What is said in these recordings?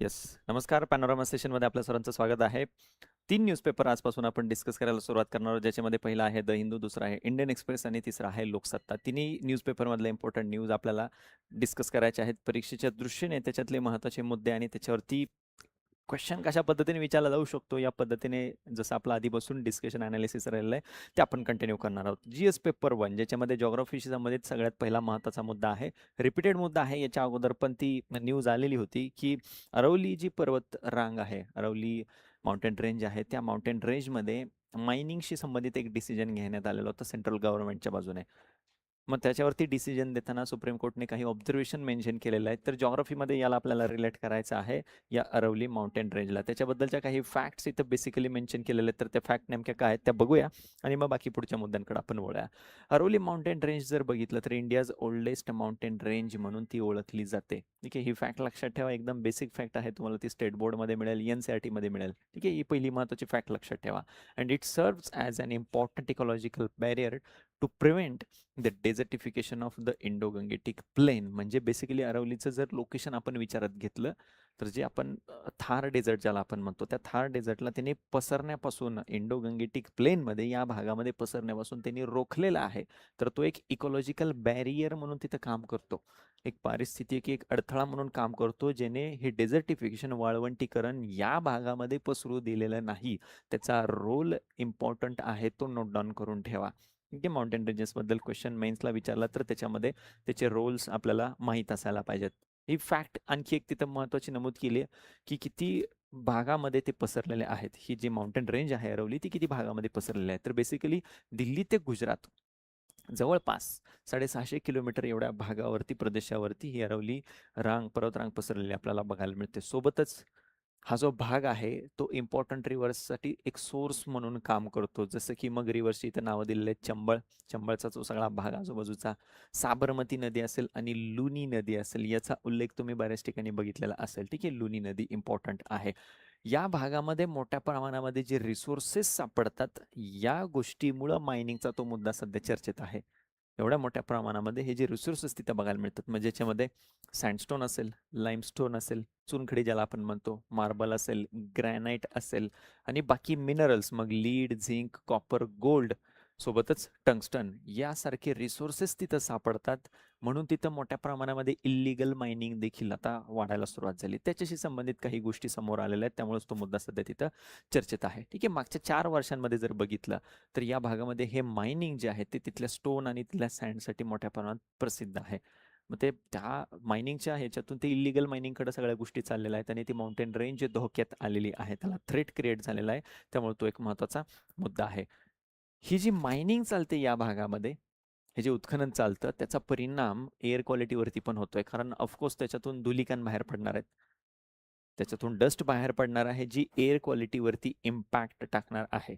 Yes. नमस्कार. Panorama सेशनमध्ये आपल्या सर्वांचं स्वागत आहे. 3 न्यूजपेपर आजपासून आपण डिस्कस करायला सुरुवात करणार आहोत, ज्याच्यामध्ये पहिला आहे द हिंदू, दुसरा आहे इंडियन एक्सप्रेस आणि तिसरा आहे लोकसत्ता. तिन्ही न्यूजपेपरमधले इम्पोर्टंट न्यूज आपल्याला डिस्कस करायचे आहेत. परीक्षेच्या दृष्टीने त्याच्यातले महत्त्वाचे मुद्दे आणि त्याच्यावरती क्वेश्चन कशा पद्धतीने विचारला जाऊ शकतो, या पद्धतीने जसं आपलं आधीपासून डिस्कशन अनालिसिस राहिलेलं आहे, ते आपण कंटिन्यू करणार आहोत. जी-एस पेपर 1 ज्याच्यामध्ये जिओग्राफीशी संबंधित सगळ्यात पहिला महत्त्वाचा मुद्दा आहे. रिपीटेड मुद्दा आहे. याच्या अगोदर पण ती न्यूज आलेली होती, की अरवली जी पर्वत रांग आहे, अरवली माउंटेन रेंज आहे, त्या माउंटेन रेंजमध्ये मायनिंगशी संबंधित एक डिसिजन घेण्यात आलेलं होतं सेंट्रल गव्हर्नमेंटच्या बाजूने. मग त्याच्यावरती डिसिजन देताना सुप्रीम कोर्टने काही ऑब्झर्वेशन मेन्शन केलेलं आहे. तर जिओग्राफीमध्ये याला आपल्याला रिलेट करायचं आहे, या अरवली माउंटेन रेंजला. त्याच्याबद्दलच्या काही फॅक्ट्स इथं बेसिकली मेन्शन केलेले आहेत. तर त्या फॅक्ट नेमक्या काय आहेत त्या बघूया आणि मग बाकी पुढच्या मुद्द्यांकडे आपण वळूया. अरवली माउंटेन रेंज जर बघितलं तर इंडियाज ओल्डेस्ट माउंटेन रेंज म्हणून ती ओळखली जाते. ठीक आहे, ही फॅक्ट लक्षात ठेवा. एकदम बेसिक फॅक्ट आहे. तुम्हाला ती स्टेट बोर्डमध्ये मिळेल, NCERT मध्ये मिळेल. ठीक आहे, ही पहिली महत्त्वाची फॅक्ट लक्षात ठेवा. And it serves as an important ecological barrier to prevent the desertification of the Indo Gangetic plain. म्हणजे बेसिकली अरवलीचं जर लोकेशन आपण विचारात घेतलं तर जे आपण थार डेझर्ट ज्याला आपण म्हणतो, त्या थार डेझर्टला त्यांनी पसरण्यापासून इंडो गंगेटिक प्लेनमध्ये या भागामध्ये पसरण्यापासून त्यांनी रोखलेला आहे. तर तो एक इकॉलॉजिकल बॅरियर म्हणून तिथं काम करतो, एक पारिस्थितिकी एक अडथळा म्हणून काम करतो, जेणे हे डेझर्टिफिकेशन वाळवंटीकरण या भागामध्ये पसरू दिलेलं नाही. त्याचा रोल इम्पॉर्टंट आहे, तो नोट डाऊन करून ठेवा. ठीक आहे, माउंटेन रेंजेसबद्दल क्वेश्चन मेन्सला विचारला तर त्याच्यामध्ये त्याचे रोल्स आपल्याला माहीत असायला पाहिजेत. ही फॅक्ट आणखी एक तिथं महत्त्वाची नमूद केली आहे, की किती भागामध्ये ते पसरलेले आहेत. ही जी माउंटेन रेंज आहे अरवली, ती किती भागामध्ये पसरलेली आहे. तर बेसिकली दिल्ली ते गुजरात जवळपास 650 किलोमीटर एवढ्या भागावरती, प्रदेशावरती ही अरवली पर्वतरांग पसरलेली आपल्याला बघायला मिळते. सोबतच हा जो भाग आहे तो इम्पॉर्टंट रिव्हर्ससाठी एक सोर्स म्हणून काम करतो. जसं की मग रिव्हर्सची इथं नावं दिलेली आहेत. चंबळचा जो सगळा भाग आजूबाजूचा, साबरमती नदी असेल आणि लुनी नदी असेल, याचा उल्लेख तुम्ही बऱ्याच ठिकाणी बघितलेला असेल. ठीक आहे, लुनी नदी इम्पॉर्टंट आहे. या भागामध्ये मोठ्या प्रमाणामध्ये जे रिसोर्सेस सापडतात, या गोष्टीमुळं मायनिंगचा तो मुद्दा सध्या चर्चेत आहे. एवढ्या मोठ्या प्रमाणामध्ये हे जे रिसोर्सेस तिथं बघायला मिळतात, म्हणजे ज्याच्यामध्ये सँडस्टोन असेल, लाईमस्टोन असेल, चुनखडी ज्याला आपण म्हणतो, मार्बल असेल, ग्रॅनाइट असेल आणि बाकी मिनरल्स, मग लीड, झिंक, कॉपर, गोल्ड, सोबतच टंगस्टन यासारखे रिसोर्सेस तिथं सापडतात. म्हणून तिथं मोठ्या प्रमाणामध्ये इल्लीगल मायनिंग देखील आता वाढायला सुरुवात झाली. त्याच्याशी संबंधित काही गोष्टी समोर आलेल्या आहेत, त्यामुळेच तो मुद्दा सध्या तिथं चर्चेत आहे. ठीक आहे, मागच्या 4 वर्षांमध्ये जर बघितलं तर या भागामध्ये हे मायनिंग जे आहे ते तिथल्या स्टोन आणि तिथल्या सँडसाठी मोठ्या प्रमाणात प्रसिद्ध आहे. मग ते त्या मायनिंगच्या ह्याच्यातून ते इलिगल मायनिंगकडे सगळ्या गोष्टी चाललेल्या आहेत आणि ती माउंटेन रेंज धोक्यात आलेली आहे, त्याला थ्रेट क्रिएट झालेला आहे. त्यामुळे तो एक महत्त्वाचा मुद्दा आहे. ही जी मायनिंग चालते या भागामध्ये, हे जे उत्खनन चालतं, त्याचा परिणाम एअर क्वालिटीवरती पण होतोय. कारण ऑफकोर्स त्याच्यातून धुलिकण बाहेर पडणार आहेत, त्याच्यातून डस्ट बाहेर पडणार आहे, जी एअर क्वालिटीवरती इम्पॅक्ट टाकणार आहे.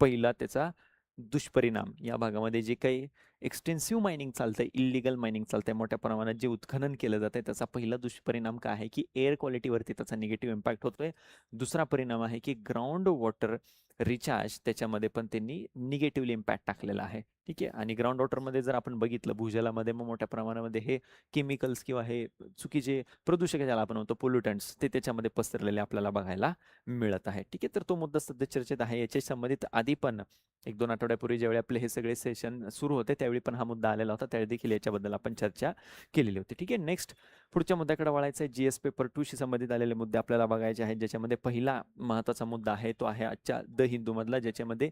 पहिला त्याचा दुष्परिणाम या भागामध्ये जे काही एक्सटेन्सिव्ह मायनिंग चालतंय, इल्लीगल मायनिंग चालतंय, मोठ्या प्रमाणात जे उत्खनन केलं जातंय, त्याचा पहिला दुष्परिणाम काय आहे, की एअर क्वालिटीवरती त्याचा निगेटिव्ह इम्पॅक्ट होतोय. दुसरा परिणाम आहे, की ग्राउंड वॉटर रिचार्ज त्याच्यामध्ये पण त्यांनी निगेटिव्हली इम्पॅक्ट टाकलेला आहे. ठीक आहे, आणि ग्राउंड वॉटरमध्ये जर आपण बघितलं भूजलामध्ये, मग मोठ्या प्रमाणामध्ये हे केमिकल्स किंवा हे चुकीचे प्रदूषक ज्याला आपण म्हणतो, पोल्युटंट्स, ते त्याच्यामध्ये पसरलेले आपल्याला बघायला मिळत आहे. ठीक आहे, तर तो मुद्दा सध्या चर्चेत आहे. याच्या संबंधित आधी पण 1-2 आठवड्यापूर्वी ज्यावेळी आपले हे सगळे सेशन सुरू होते, त्यावेळी पण हा मुद्दा आलेला होता. त्यावेळी देखील याच्याबद्दल आपण चर्चा केलेली होती. ठीक आहे, नेक्स्ट पुढच्या मुद्द्याकडे वळायचं आहे. GS पेपर 2 शी संबंधित आलेले मुद्दे आपल्याला बघायचे आहेत, ज्याच्यामध्ये पहिला महत्त्वाचा मुद्दा आहे तो आहे आजच्या द हिंदूमधला, ज्याच्यामध्ये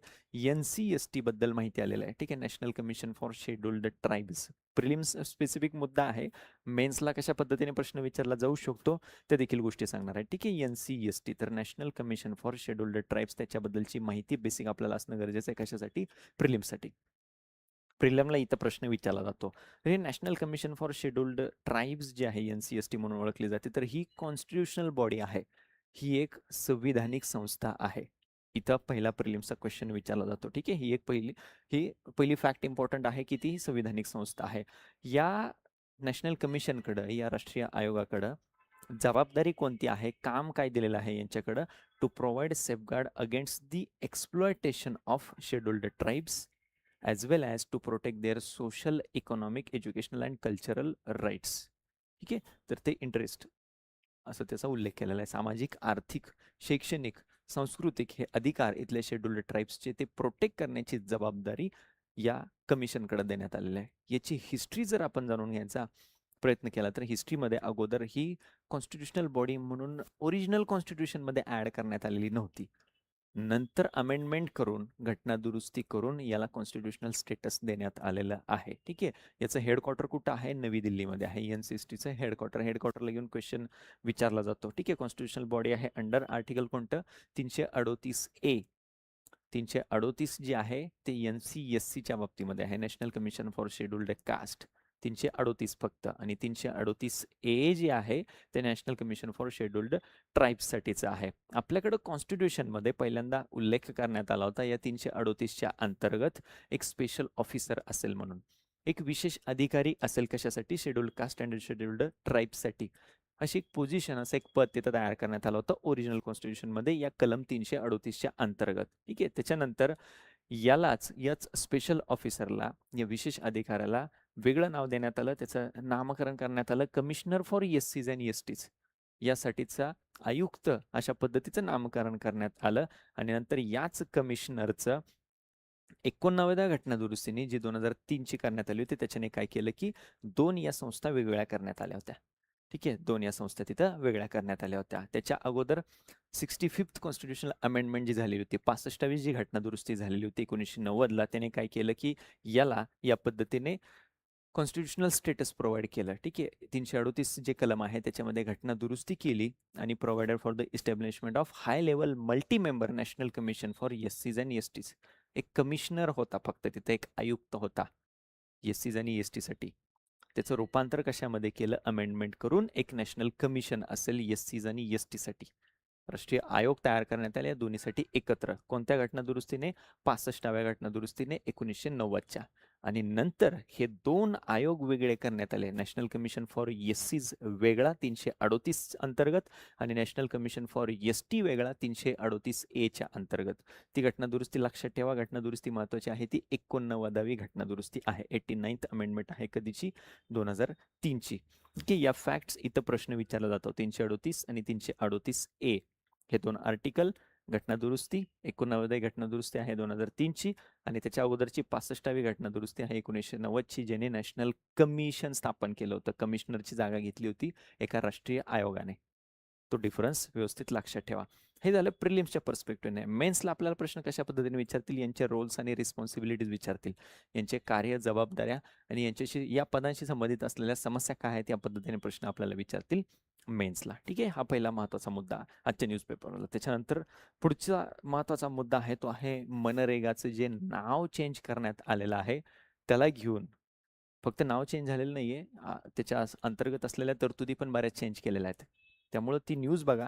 NCST बद्दल माहिती आलेलं आहे. ठीक आहे, National Commission for Scheduled tribes. Prelims specific मुद्दा आहे, मेन्सला कशा पद्धतीने प्रश्न विचारला जाऊ शकतो त्या देखील गोष्टी सांगणार आहे. ठीक आहे, NCST तर National Commission for Scheduled Tribes, त्याच्याबद्दलची माहिती बेसिक आपल्याला असणं गरजेचं आहे. कशासाठी? प्रिलिम्ससाठी. प्रिलिमला इथं प्रश्न विचारला जातो. हे national Commission for Scheduled tribes जे आहे, NCST म्हणून ओळखली जाते, तर ही कॉन्स्टिट्युशनल बॉडी आहे. ही एक संविधानिक संस्था आहे. इथं पहिला प्रिलिम्सचा क्वेश्चन विचारला जातो. ठीक आहे, ही पहिली फॅक्ट इम्पॉर्टंट आहे, की ती संविधानिक संस्था आहे. या नॅशनल कमिशनकडं, या राष्ट्रीय आयोगाकडं जबाबदारी कोणती आहे, काम काय दिलेलं आहे यांच्याकडं, to provide safeguard against the exploitation of scheduled tribes as well as to protect their social, economic, educational and cultural rights. ठीक आहे, तर ते इंटरेस्ट असं त्याचा उल्लेख केलेला आहे. सामाजिक, आर्थिक, शैक्षणिक, सांस्कृतिक हे अधिकार इथल्या शेड्यूल्ड ट्राईब्सचे ते प्रोटेक्ट करण्याची जबाबदारी या कमिशनकडे देण्यात आलेलं आहे. याची हिस्ट्री जर आपण जाणून घ्यायचा प्रयत्न केला तर हिस्ट्रीमध्ये अगोदर ही कॉन्स्टिट्युशनल बॉडी म्हणून ओरिजिनल कॉन्स्टिट्यूशनमध्ये ॲड करण्यात आलेली नव्हती. नंतर अमेंडमेंट करून घटना दुरुस्ती करून याला कॉन्स्टिट्युशनल स्टेटस देण्यात आलेलं आहे. ठीक आहे. याचं हेडक्वार्टर कुठं आहे? नवी दिल्लीमध्ये आहे. NCSTचं हेडक्वार्टरला घेऊन क्वेश्चन विचारला जातो. ठीक आहे. कॉन्स्टिट्युशनल बॉडी आहे अंडर आर्टिकल कोणतं? 338A. 338 जे आहे ते NCSCच्या बाबतीमध्ये आहे, National Commission for Scheduled Caste. 338 फक्त. आणि 338A जे आहे ते नॅशनल कमिशन फॉर शेड्युल्ड ट्राईब्ससाठीचं आहे. आपल्याकडं कॉन्स्टिट्यूशनमध्ये पहिल्यांदा उल्लेख करण्यात आला होता या 338च्या अंतर्गत एक स्पेशल ऑफिसर असेल म्हणून, एक विशेष अधिकारी असेल. कशासाठी? शेड्युल्ड कास्ट अँड शेड्युल्ड ट्राईब्ससाठी. अशी एक पोझिशन, असं एक पद तिथं तयार करण्यात आलं होतं ओरिजिनल कॉन्स्टिट्यूशनमध्ये या कलम 338च्या अंतर्गत. ठीक आहे. त्याच्यानंतर याच स्पेशल ऑफिसरला, या विशेष अधिकाऱ्याला वेगळं नाव देण्यात आलं. त्याचं नामकरण करण्यात आलं commissioner for SCs and STs. यासाठीचा आयुक्त अशा पद्धतीचं नामकरण करण्यात आलं. आणि नंतर याच कमिशनरचं 89व्या घटना दुरुस्तीने जी 2003ची करण्यात आली होती, त्याच्याने काय केलं की 2 या संस्था वेगवेगळ्या करण्यात आल्या होत्या. ठीक आहे. 2 या संस्था तिथं वेगळ्या करण्यात आल्या होत्या. त्याच्या अगोदर 65th कॉन्स्टिट्युशनल अमेंडमेंट जी झालेली होती, 65वी जी घटना दुरुस्ती झालेली होती 1990ला, त्याने काय केलं की याला या पद्धतीने कॉन्स्टिट्युशनल स्टेटस प्रोव्हाइड केलं. ठीक आहे. 338 जे कलम आहे त्याच्यामध्ये घटना दुरुस्ती केली आणि provided for the establishment of high level multi member national Commission for SCs and STs. एक कमिशनर होता फक्त तिथे, एक आयुक्त होता SCs आणि ST साठी. त्याचं रूपांतर कशामध्ये केलं? अमेंडमेंट करून एक नॅशनल कमिशन असेल SCs आणि ST साठी. राष्ट्रीय आयोग तयार करण्यात आले या दोन्हीसाठी एकत्र. कोणत्या घटना दुरुस्तीने? 65व्या घटना दुरुस्तीने 1990च्या. आणि नंतर हे 2 आयोग वेगळे करण्यात आले. नॅशनल कमिशन फॉर SCs वेगळा 338 अंतर्गत आणि नॅशनल कमिशन फॉर ST वेगळा 338A अंतर्गत. ती घटना दुरुस्ती लक्षात ठेवा. घटना दुरुस्ती महत्वाची आहे, ती 89वी घटना दुरुस्ती आहे. 89th अमेंडमेंट आहे. कधीची? 2003ची. की या फॅक्ट्स इथं प्रश्न विचारला जातो. 338 आणि 338A हे 2 आर्टिकल. घटना दुरुस्ती 89वी घटना दुरुस्ती आहे 2003ची आणि त्याच्या अगोदरची 65वी घटना दुरुस्ती आहे 1990ची, ज्याने नॅशनल कमिशन स्थापन केलं होतं. कमिशनरची जागा घेतली होती एका राष्ट्रीय आयोगाने. तो डिफरन्स व्यवस्थित लक्षात ठेवा. हे झालं प्रिलिम्सच्या पर्स्पेक्टिव्हने. मेन्सला आपल्याला प्रश्न कशा पद्धतीने विचारतील? यांचे रोल्स आणि रिस्पॉन्सिबिलिटीज विचारतील, यांचे कार्य, जबाबदाऱ्या आणि यांच्याशी या पदांशी संबंधित असलेल्या समस्या काय आहेत या पद्धतीने प्रश्न आपल्याला विचारतील मेन्सला. ठीक आहे. हा पहिला महत्त्वाचा मुद्दा आजच्या न्यूजपेपरला. त्याच्यानंतर पुढचा महत्त्वाचा मुद्दा आहे तो आहे मनरेगाचं जे नाव चेंज करण्यात आलेलं आहे त्याला घेऊन. फक्त नाव चेंज झालेलं नाहीये, त्याच्या अंतर्गत असलेल्या तरतुदी पण बऱ्याच चेंज केलेल्या आहेत. त्यामुळं ती न्यूज बघा.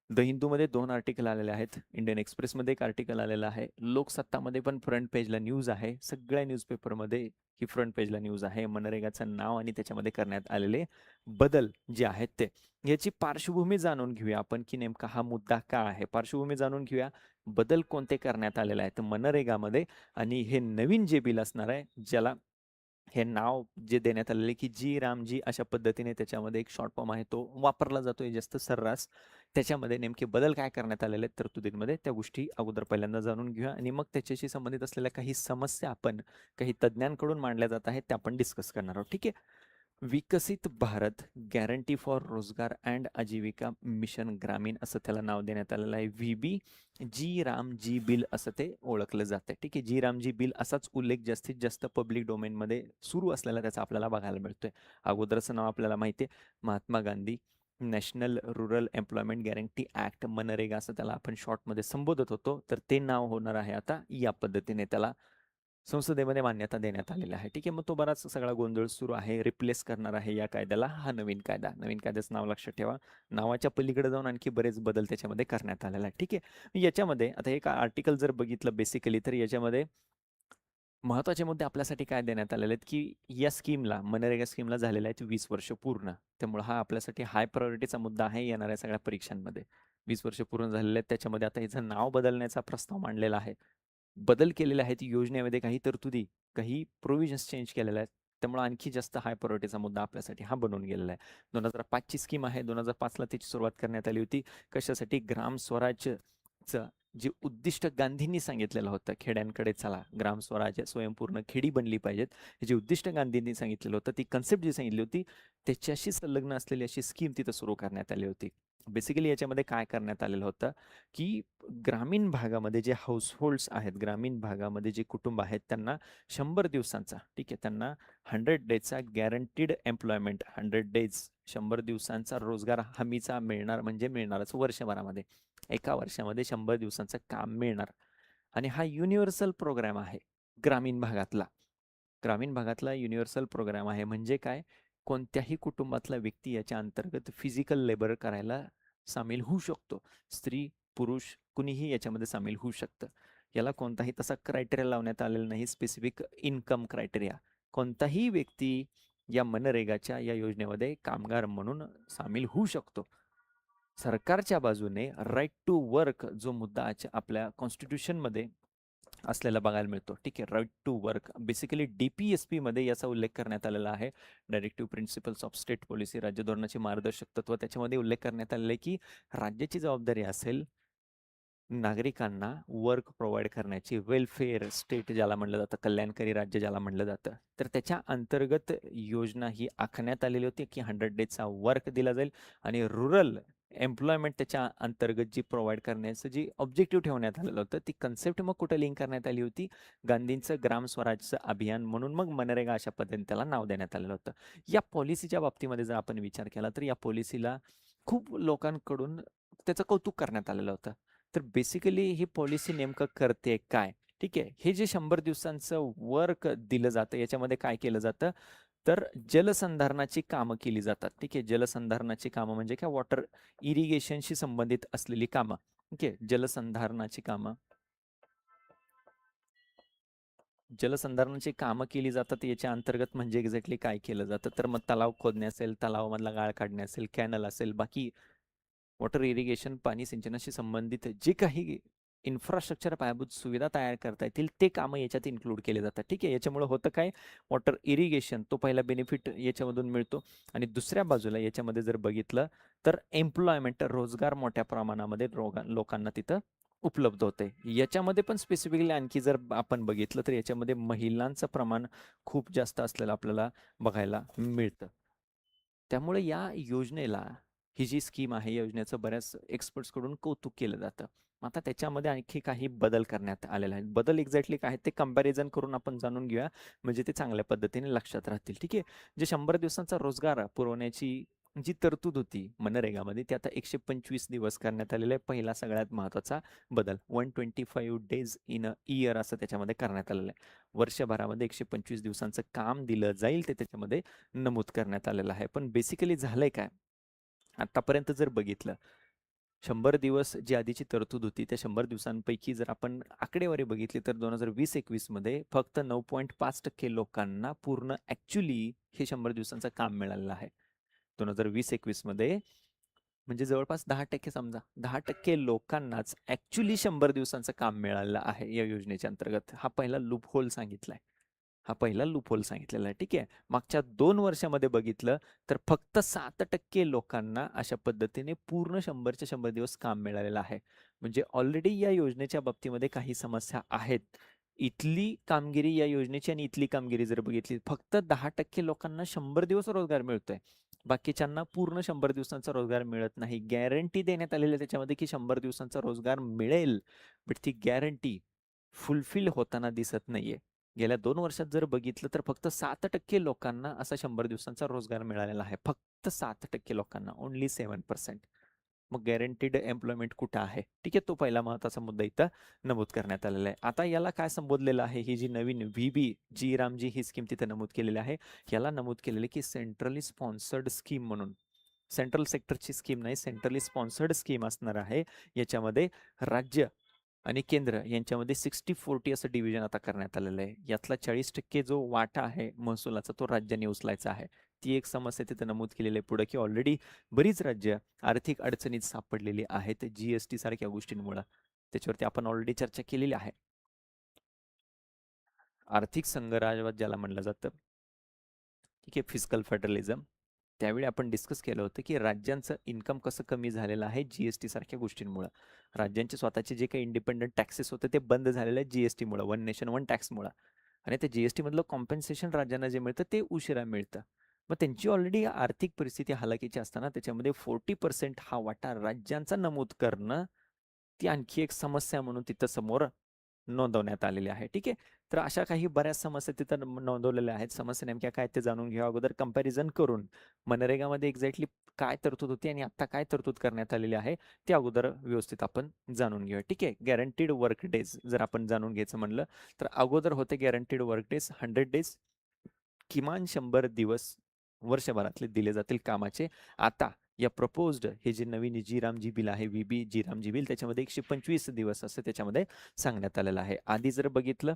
द हिंदूमध्ये 2 आर्टिकल आलेले आहेत. इंडियन एक्सप्रेसमध्ये एक आर्टिकल आलेलं आहे. लोकसत्तामध्ये पण फ्रंट पेजला न्यूज आहे. सगळ्या न्यूजपेपरमध्ये ही फ्रंट पेजला न्यूज आहे. मनरेगाचं नाव आणि त्याच्यामध्ये करण्यात आलेले बदल जे आहेत ते. याची पार्श्वभूमी जाणून घेऊया आपण की नेमका हा मुद्दा का आहे. पार्श्वभूमी जाणून घेऊया. बदल कोणते करण्यात आलेले आहेत मनरेगामध्ये आणि हे नवीन जे बिल असणार आहे, ज्याला हे नाव जे देण्यात आलेले की जी रामजी अशा पद्धतीने त्याच्यामध्ये एक शॉर्ट फॉर्म आहे तो वापरला जातोय जास्त सर्रास. त्याच्यामध्ये नेमके बदल काय करण्यात आलेले आहेत तरतुदींमध्ये त्या गोष्टी अगोदर पहिल्यांदा जाणून घेऊया आणि मग त्याच्याशी संबंधित असलेल्या काही समस्या आपण काही तज्ज्ञांकडून मांडल्या जात आहेत त्या आपण डिस्कस करणार आहोत. ठीक आहे. विकसित भारत गॅरंटी फॉर रोजगार अँड आजीविका मिशन ग्रामीण असं त्याला नाव देण्यात आलेलं आहे. VB जी रामजी बिल असं ते ओळखलं जातं. ठीक आहे. जी रामजी बिल असाच उल्लेख जास्तीत जास्त पब्लिक डोमेनमध्ये सुरू असलेला त्याचा आपल्याला बघायला मिळतोय. अगोदरचं नाव आपल्याला माहिती आहे, Mahatma Gandhi national rural employment guarantee act MNREGA असं त्याला आपण शॉर्टमध्ये संबोधत होतो. तर ते नाव होणार आहे आता या पद्धतीने त्याला संसदेमध्ये मान्यता देण्यात आलेली आहे. ठीक आहे. मग तो बराच सगळा गोंधळ सुरू आहे. रिप्लेस करणार आहे या कायद्याला हा नवीन कायदा. नवीन कायद्याचं नाव लक्षात ठेवा. नावाच्या पलीकडे जाऊन आणखी बरेच बदल त्याच्यामध्ये करण्यात आलेला आहे. ठीक आहे. याच्यामध्ये आता एक आर्टिकल जर बघितलं बेसिकली तर याच्यामध्ये महत्त्वाचे मुद्दे आपल्यासाठी काय देण्यात आलेले आहेत की या स्कीमला, मनरेगा स्कीमला झालेले आहेत 20 वर्ष पूर्ण. त्यामुळे हा आपल्यासाठी हाय प्रायोरिटीचा मुद्दा आहे येणाऱ्या सगळ्या परीक्षांमध्ये. 20 वर्ष पूर्ण झालेले आहेत. त्याच्यामध्ये आता याचं नाव बदलण्याचा प्रस्ताव मांडलेला आहे. बदल केलेले आहेत योजनेमध्ये, काही तरतुदी, काही प्रोव्हिजन्स चेंज केलेल्या आहेत. त्यामुळे आणखी जास्त हाय प्रायोरिटीचा मुद्दा आपल्यासाठी हा बनून गेलेला आहे. 2005ची स्कीम आहे. 2005ला त्याची सुरुवात करण्यात आली होती. कशासाठी? ग्राम स्वराजचं जे उद्दिष्ट गांधींनी सांगितलेलं होतं, खेड्यांकडे चला, ग्राम स्वराज स्वयंपूर्ण खेडी बनली पाहिजेत, हे जे उद्दिष्ट गांधींनी सांगितलेलं होतं, ती कन्सेप्ट जी सांगितली होती, त्याच्याशी संलग्न असलेली अशी स्कीम तिथं सुरू करण्यात आली होती. बेसिकली याच्यामध्ये काय करण्यात आलेलं होतं, की ग्रामीण भागामध्ये जे हाऊसहोल्ड्स आहेत, ग्रामीण भागामध्ये जे कुटुंब आहेत, त्यांना 100 दिवसांचा, ठीक आहे, त्यांना 100 डेजचा गॅरंटीड एम्प्लॉयमेंट, 100 डेज, 100 दिवसांचा रोजगार हमीचा मिळणार, म्हणजे मिळणारच वर्षभरामध्ये. एका वर्षामध्ये 100 दिवसांचं काम मिळणार. आणि हा युनिव्हर्सल प्रोग्राम आहे ग्रामीण भागातला. ग्रामीण भागातला युनिव्हर्सल प्रोग्राम आहे. म्हणजे काय? कोणत्याही कुटुंबातला व्यक्ती याच्या अंतर्गत फिजिकल लेबर करायला सामील होऊ शकतो. स्त्री, पुरुष कुणीही याच्यामध्ये सामील होऊ शकतं. याला कोणताही तसा क्रायटेरिया लावण्यात आलेला नाही, स्पेसिफिक इन्कम क्रायटेरिया. कोणताही व्यक्ती या मनरेगाच्या या योजनेमध्ये कामगार म्हणून सामील होऊ शकतो. सरकारच्या बाजूने राईट टू वर्क जो मुद्दा आपल्या कॉन्स्टिट्यूशनमध्ये असलेला बघायला मिळतो. ठीक आहे, right to work. Basically DPSP मध्ये याचा उल्लेख करण्यात आलेला आहे. Directive principles of state policy, राज्य धोरणाचे मार्गदर्शक तत्व. त्याच्यामध्ये उल्लेख करण्यात आलेला आहे की राज्याची जबाबदारी असेल नागरिकांना वर्क प्रोव्हाइड करण्याची, वेलफेअर स्टेट ज्याला म्हणलं जातं, कल्याणकारी राज्य ज्याला म्हणलं जातं. तर त्याच्या अंतर्गत योजना ही आखण्यात आलेली होती की 100 डेजचा वर्क दिला जाईल आणि रुरल एम्प्लॉयमेंट त्याच्या अंतर्गत जी प्रोव्हाइड करण्याचं जी ऑब्जेक्टिव्ह ठेवण्यात आलेलं होतं, ती कन्सेप्ट मग कुठं लिंक करण्यात आली होती? गांधींचं ग्राम स्वराजचं अभियान, म्हणून मग मनरेगा अशा पद्धतीने त्याला नाव देण्यात आलेलं होतं. या पॉलिसीच्या बाबतीमध्ये जर आपण विचार केला तर या पॉलिसीला खूप लोकांकडून त्याचं कौतुक करण्यात आलेलं होतं. तर बेसिकली ही पॉलिसी नेमकं करते काय? ठीक आहे, हे जे 100 दिवसांचं वर्क दिलं जातं, याच्यामध्ये काय केलं जातं? तर जलसंधारणाची कामं केली जातात. ठीक आहे, जलसंधारणाची कामं म्हणजे काय? वॉटर इरिगेशनशी संबंधित असलेली कामं. ठीक आहे, जलसंधारणाची कामं, जलसंधारणाची कामं केली जातात. याच्या अंतर्गत म्हणजे एक्झॅक्टली काय केलं जातं? तर मग तलाव खोदणे असेल, तलावामधला गाळ काढणे असेल, कॅनल असेल, बाकी वॉटर इरिगेशन, पाणी सिंचनाशी संबंधित जे काही इन्फ्रास्ट्रक्चर, पायाभूत सुविधा तयार करता येतील, ते कामं याच्यात इन्क्लूड केले जातात. ठीक आहे, याच्यामुळे होतं काय? वॉटर इरिगेशन, तो पहिला बेनिफिट याच्यामधून मिळतो. आणि दुसऱ्या बाजूला याच्यामध्ये जर बघितलं तर एम्प्लॉयमेंट, रोजगार मोठ्या प्रमाणामध्ये लोकांना तिथं उपलब्ध होते. याच्यामध्ये पण स्पेसिफिकली आणखी जर आपण बघितलं तर याच्यामध्ये महिलांचं प्रमाण खूप जास्त असलेलं आपल्याला बघायला मिळतं. त्यामुळे या योजनेला, ही जी स्कीम आहे, या योजनेचं बऱ्याच एक्सपर्ट्सकडून कौतुक केलं जातं. आता त्याच्यामध्ये आणखी काही बदल करण्यात आलेले आहेत. बदल एक्झॅक्टली काय आहेत ते कंपॅरिझन करून आपण जाणून घेऊया, म्हणजे ते चांगल्या पद्धतीने लक्षात राहतील. ठीक आहे, जे 100 दिवसांचा रोजगार पुरवण्याची जी तरतूद होती मनरेगामध्ये, ती आता 125 दिवस करण्यात आलेलं आहे. पहिला सगळ्यात महत्त्वाचा बदल, 125 डेज इन अ इयर असं त्याच्यामध्ये करण्यात आलेलं आहे. वर्षभरामध्ये 125 दिवसांचं काम दिलं जाईल, ते त्याच्यामध्ये नमूद करण्यात आलेलं आहे. पण बेसिकली झालंय काय? आतापर्यंत जर बघितलं, 100 दिवस जी आधीची तरतूद होती, त्या 100 दिवसांपैकी जर आपण आकडेवारी बघितली तर 2020-21 मध्ये फक्त 9.5% लोकांना पूर्ण ॲक्च्युअली हे 100 दिवसांचं काम मिळालेलं आहे. 2020-21 मध्ये म्हणजे जवळपास 10% समजा, 10% लोकांनाच ॲक्च्युअली 100 दिवसांचं काम मिळालेलं आहे या योजनेच्या अंतर्गत. हा पहिला लूप होल सांगितलाय. हा पहिला लूपहोल सांगितलेला आहे. ठीक आहे, मागच्या 2 वर्षामध्ये बघितलं तर फक्त 7% लोकांना अशा पद्धतीने पूर्ण 100च्या 100 दिवस काम मिळालेलं आहे. म्हणजे ऑलरेडी या योजनेच्या बाबतीमध्ये काही समस्या आहेत. इथली कामगिरी या योजनेची आणि इथली कामगिरी जर बघितली, फक्त 10% लोकांना 100 दिवस रोजगार मिळतोय, बाकीच्यांना पूर्ण 100 दिवसांचा रोजगार मिळत नाही. गॅरंटी देण्यात आलेली आहे त्याच्यामध्ये की 100 दिवसांचा रोजगार मिळेल, बट ती गॅरंटी फुलफिल होताना दिसत नाहीये. गेल्या 2 वर्षात जर बघितलं तर फक्त 7% लोकांना असा 100 दिवसांचा रोजगार मिळालेला आहे. फक्त 7% लोकांना, ओन्ली 7%. मग गॅरंटीड एम्प्लॉयमेंट कुठं आहे? ठीक आहे, तो पहिला महत्वाचा मुद्दा इथं नमूद करण्यात आलेला आहे. आता याला काय संबोधलेलं आहे? ही जी नवीन VB जी रामजी ही स्कीम तिथे नमूद केलेली आहे, याला नमूद केलेले की सेंट्रली स्पॉन्सर्ड स्कीम म्हणून. सेंट्रल सेक्टरची स्कीम नाही, सेंट्रली स्पॉन्सर्ड स्कीम असणार आहे. याच्यामध्ये राज्य आणि केंद्र यांच्यामध्ये 60-40 असं डिव्हिजन आता करण्यात आलेलं आहे. यातला 40% जो वाटा आहे महसुलाचा, तो राज्याने उचलायचा आहे. ती एक समस्या तिथे नमूद केलेली आहे पुढे, की ऑलरेडी बरीच राज्य आर्थिक अडचणीत सापडलेली आहेत GST सारख्या गोष्टींमुळे. त्याच्यावरती आपण ऑलरेडी चर्चा केलेली आहे. आर्थिक संघराज्यवाद ज्याला म्हणलं जातं, ठीक आहे, फिस्कल फेडरलिझम. त्यावेळी आपण डिस्कस केलं होतं की राज्यांचं इन्कम कसं कमी झालेलं आहे जीएसटी सारख्या गोष्टींमुळं. राज्यांचे स्वतःचे जे काही इंडिपेंडंट टॅक्सेस होते ते बंद झालेले आहेत जीएसटीमुळं, वन नेशन वन टॅक्समुळं. आणि ते जीएसटी मधलं कॉम्पेन्सेशन राज्यांना जे मिळतं ते उशिरा मिळतं. मग त्यांची ऑलरेडी आर्थिक परिस्थिती हालाकीची असताना त्याच्यामध्ये 40% हा वाटा राज्यांचा नमूद करणं, ती आणखी एक समस्या म्हणून तिथं समोर नोंदवण्यात आलेली आहे. ठीक आहे. तर अशा काही बऱ्याच समस्या तिथं नोंदवलेल्या आहेत. समस्या नेमक्या काय ते जाणून घेऊ अगोदर कंपॅरिझन करून. मनरेगामध्ये एक्झॅक्टली काय तरतूद होती आणि आता काय तरतूद करण्यात आलेली आहे ते अगोदर व्यवस्थित आपण जाणून घेऊया. ठीक आहे. गॅरंटीड वर्क डेज जर आपण जाणून घ्यायचं म्हणलं तर अगोदर होते गॅरंटीड वर्क डेज 100 डेज, किमान 100 दिवस वर्षभरातले दिले जातील कामाचे. आता या प्रपोज्ड हे जे नवीन जी रामजी बिल आहे, व्हीबी जी रामजी बिल, त्याच्यामध्ये 125 दिवस असं त्याच्यामध्ये सांगण्यात आलेलं आहे. आधी जर बघितलं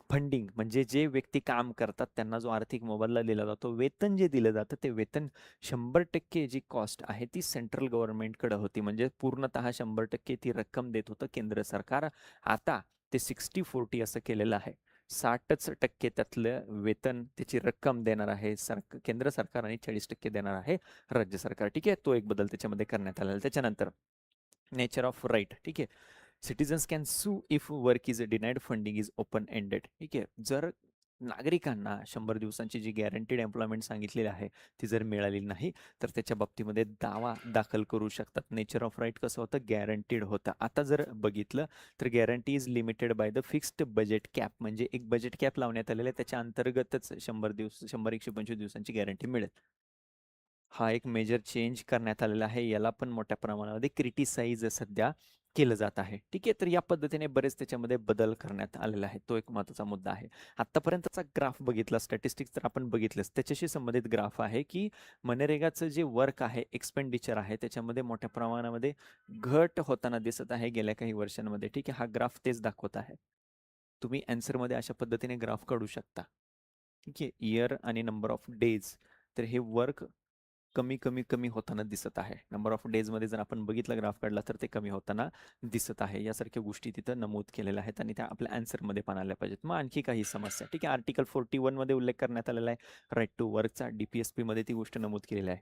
फंडिंग म्हणजे जे व्यक्ती काम करतात त्यांना जो आर्थिक मोबदला दिला जातो, वेतन जे दिलं जातं ते वेतन 100% जी कॉस्ट आहे ती सेंट्रल गव्हर्नमेंटकडे होती. म्हणजे पूर्णतः 100% ती रक्कम देत होतं केंद्र सरकार. आता ते 60-40 असं केलेलं आहे. 60% त्यातलं वेतन त्याची रक्कम देणार आहे केंद्र सरकार आणि 40% देणार आहे राज्य सरकार. ठीक आहे. तो एक बदल त्याच्यामध्ये करण्यात आलेला. त्याच्यानंतर नेचर ऑफ राईट. ठीक आहे. Citizens can sue if work is denied, funding is open ended. ठीक आहे. जर नागरिकांना 100 दिवसांची जी गॅरंटीड एम्प्लॉयमेंट सांगितलेली आहे ती जर मिळाली नाही तर त्याच्या बाबतीमध्ये दावा दाखल करू शकतात. नेचर ऑफ राईट कसं होतं, गॅरंटीड होतं. आता जर बघितलं तर guarantee is limited by the fixed budget cap. म्हणजे एक बजेट कॅप लावण्यात आलेलं आहे, त्याच्या अंतर्गतच 100-125 दिवसांची गॅरंटी मिळेल. हा एक मेजर चेंज करण्यात आलेला आहे. याला पण मोठ्या प्रमाणामध्ये क्रिटिसाइज सध्या केलं जात आहे. ठीक आहे. तर या पद्धतीने बरेच त्याच्यामध्ये बदल करण्यात आलेला आहे. तो एक महत्त्वाचा मुद्दा आहे. आतापर्यंतचा ग्राफ बघितला, स्टॅटिस्टिक्स जर आपण बघितलंच त्याच्याशी संबंधित ग्राफ आहे की मनरेगाचं जे वर्क आहे, एक्सपेंडिचर आहे, त्याच्यामध्ये मोठ्या प्रमाणामध्ये घट होताना दिसत आहे गेल्या काही वर्षांमध्ये. ठीक आहे. हा ग्राफ तेच दाखवत आहे. तुम्ही मध्ये अशा पद्धतीने ग्राफ काढू शकता. ठीक आहे. इयर आणि नंबर ऑफ डेज. तर हे वर्क कमी कमी कमी होताना दिसत आहे. नंबर ऑफ डेजमध्ये जर आपण बघितलं ग्राफ काढला तर ते कमी होताना दिसत आहे. यासारख्या गोष्टी तिथं नमूद केलेल्या आहेत आणि त्या आपल्या आन्सरमध्ये पण आल्या पाहिजेत. मग आणखी काही समस्या. ठीक आहे. आर्टिकल 41 मध्ये उल्लेख करण्यात आलेला आहे राईट टू वर्कचा. डीपीएसपी मध्ये ती गोष्ट नमूद केलेली आहे.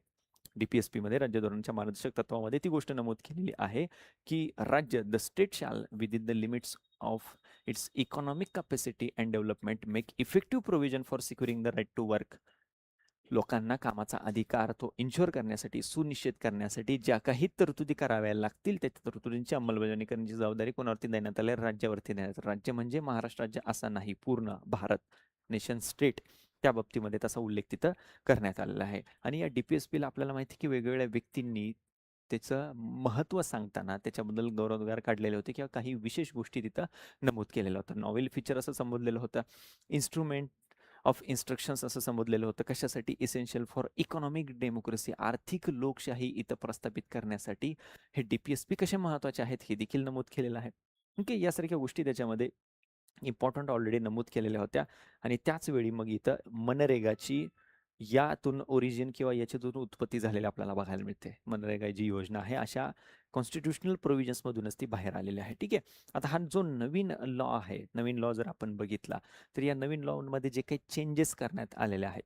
डीपीएसपी मध्ये राज्य धोरणाच्या मार्गदर्शक तत्वामध्ये ती गोष्ट नमूद केलेली आहे की राज्य the state shall within the limits of its economic capacity and development make effective provision for securing the right to work. लोकांना कामाचा अधिकार तो इन्शुअर करण्यासाठी, सुनिश्चित करण्यासाठी ज्या काही तरतुदी कराव्या लागतील त्या तरतुदींची अंमलबजावणी करण्याची जबाबदारी कोणावरती देण्यात आली, राज्यावरती देण्यात. राज्य म्हणजे महाराष्ट्र राज्य असा नाही, पूर्ण भारत, नेशन स्टेट. त्या बाबतीमध्ये तसा उल्लेख तिथं करण्यात आलेला आहे. आणि या डीपीएसपीला आपल्याला माहिती की वेगवेगळ्या व्यक्तींनी त्याचं महत्त्व सांगताना त्याच्याबद्दल गौरवोद्गार काढलेले होते किंवा काही विशेष गोष्टी तिथं नमूद केलेल्या होत्या. नॉवेल फीचर असं संबोधलेलं होतं. इन्स्ट्रुमेंट ऑफ इन्स्ट्रक्शन्स असं संबोधलेलं होतं. कशासाठी? Essential for economic democracy. आर्थिक लोकशाही इथं प्रस्थापित करण्यासाठी हे डीपीएसपी कसे महत्त्वाचे आहेत हे देखील नमूद केलेलं आहे. ओके. यासारख्या गोष्टी त्याच्यामध्ये इम्पॉर्टंट ऑलरेडी नमूद केलेल्या होत्या. आणि त्याच वेळी मग इथं मनरेगाची यातून ओरिजिन किंवा याच्यातून उत्पत्ती झालेली आपल्याला बघायला मिळते. मनरेगा जी योजना आहे अशा कॉन्स्टिट्युशनल प्रोव्हिजन्समधूनच ती बाहेर आलेली आहे. ठीक आहे. आता हा जो नवीन लॉ आहे, नवीन लॉ जर आपण बघितला तर या नवीन लॉमध्ये जे काही चेंजेस करण्यात आलेले आहेत,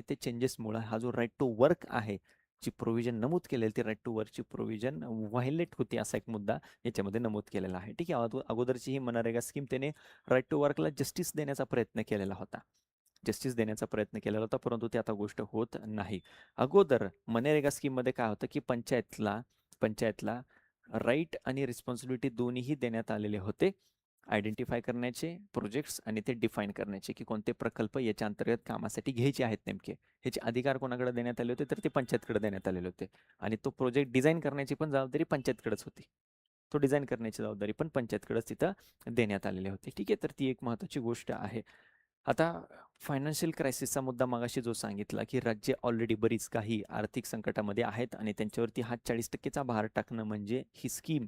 ते चेंजेसमुळे हा जो राईट टू वर्क आहे, जी प्रोव्हिजन नमूद केलेली ती राईट टू वर्कची प्रोव्हिजन व्हायलेट होती असा एक मुद्दा याच्यामध्ये नमूद केलेला आहे. ठीक आहे. अगोदरची ही मनरेगा स्कीम त्याने राईट टू वर्कला जस्टिस देण्याचा प्रयत्न केलेला होता. परंतु ते आता गोष्ट होत नाही. अगोदर मनरेगा स्कीममध्ये काय होतं की पंचायतला राईट आणि रिस्पॉन्सिबिलिटी दोन्हीही देण्यात आलेले होते. आयडेंटिफाय करण्याचे प्रोजेक्ट्स आणि ते डिफाईन करण्याचे की कोणते प्रकल्प याच्या अंतर्गत कामासाठी घ्यायचे आहेत नेमके. ह्याचे अधिकार कोणाकडे देण्यात आले होते तर ते पंचायतकडे देण्यात आलेले होते. आणि तो प्रोजेक्ट डिझाईन करण्याची पण जबाबदारी पंचायतकडेच होती. तो डिझाईन करण्याची जबाबदारी पण पंचायतकडेच तिथं देण्यात आलेली होती. ठीक आहे. तर ती एक महत्त्वाची गोष्ट आहे. आता फायनान्शियल क्रायसिसचा मुद्दा मगाशी जो सांगितला की राज्य ऑलरेडी बरीच काही आर्थिक संकटामध्ये आहेत आणि त्यांच्यावरती हा 40%चा भार टाकणं म्हणजे ही स्कीम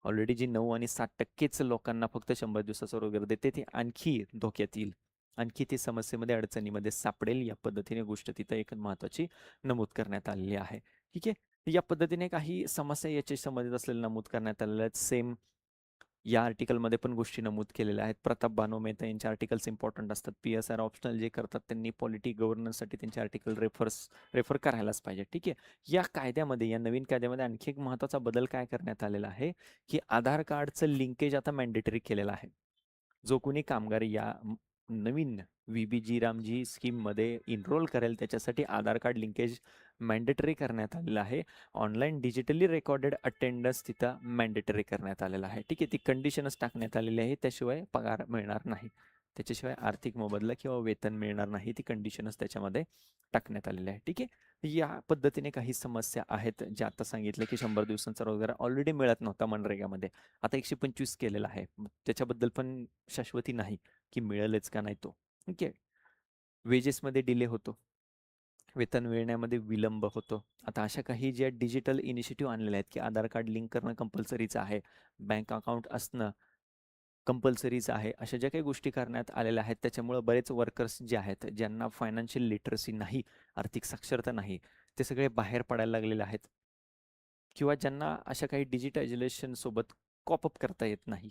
ऑलरेडी जी 9 आणि 7%च लोकांना फक्त 100 दिवसाचं वगैरे देते ते आणखी धोक्यात येईल, आणखी ते समस्येमध्ये अडचणीमध्ये सापडेल. या पद्धतीने गोष्ट तिथं एक महत्त्वाची नमूद करण्यात आलेली आहे. ठीक आहे. या पद्धतीने काही समस्या याच्या संबंधित असलेल्या नमूद करण्यात आलेल्या आहेत. सेम या आर्टिकलमध्ये पण गोष्टी नमूद केलेल्या आहेत. प्रताप बानो मेहता यांचे आर्टिकल्स इम्पॉर्टंट असतात. PSR ऑप्शनल जे करतात त्यांनी पॉलिटी गव्हर्नन्ससाठी त्यांचे आर्टिकल रेफर करायलाच पाहिजे. ठीक आहे. या कायद्यामध्ये, या नवीन कायद्यामध्ये आणखी एक महत्त्वाचा बदल काय करण्यात आलेला आहे की आधार कार्डचं लिंकेज आता मॅन्डेटरी केलेलं आहे. जो कोणी कामगार या नवीन VBG रामजी स्कीममध्ये इनरोल करेल त्याच्यासाठी आधार कार्ड लिंकेज मॅन्डेटरी करण्यात आलेलं आहे. ऑनलाईन डिजिटली रेकॉर्डेड अटेंडन्स तिथं मॅन्डेटरी करण्यात आलेला आहे. ठीक आहे. ती कंडिशनच टाकण्यात आलेली आहे. त्याशिवाय पगार मिळणार नाही, त्याच्याशिवाय आर्थिक मोबदला किंवा वेतन मिळणार नाही. ती कंडिशनच त्याच्यामध्ये टाकण्यात आलेली आहे. ठीक आहे. या पद्धतीने काही समस्या आहेत ज्या आता सांगितले की 100 दिवसांचा रोजगार ऑलरेडी मिळत नव्हता मनरेगामध्ये, आता 125 केलेला आहे. त्याच्याबद्दल पण शाश्वती नाही की मिळेलच का नाही तो. ठीक आहे. वेजेसमध्ये डिले होतो, वेतन मिळण्यामध्ये विलंब होतो. आता अशा काही ज्या डिजिटल इनिशिएटिव्ह आणलेल्या आहेत की आधार कार्ड लिंक करणं कंपल्सरीचं आहे, बँक अकाउंट असणं कंपल्सरीच आहे, अशा ज्या काही गोष्टी करण्यात आलेल्या आहेत त्याच्यामुळं बरेच वर्कर्स जे आहेत ज्यांना फायनान्शियल लिटरसी नाही, आर्थिक साक्षरता नाही, ते सगळे बाहेर पडायला लागलेले आहेत. किंवा ज्यांना अशा काही डिजिटायझेशन सोबत कॉपअप करता येत नाही,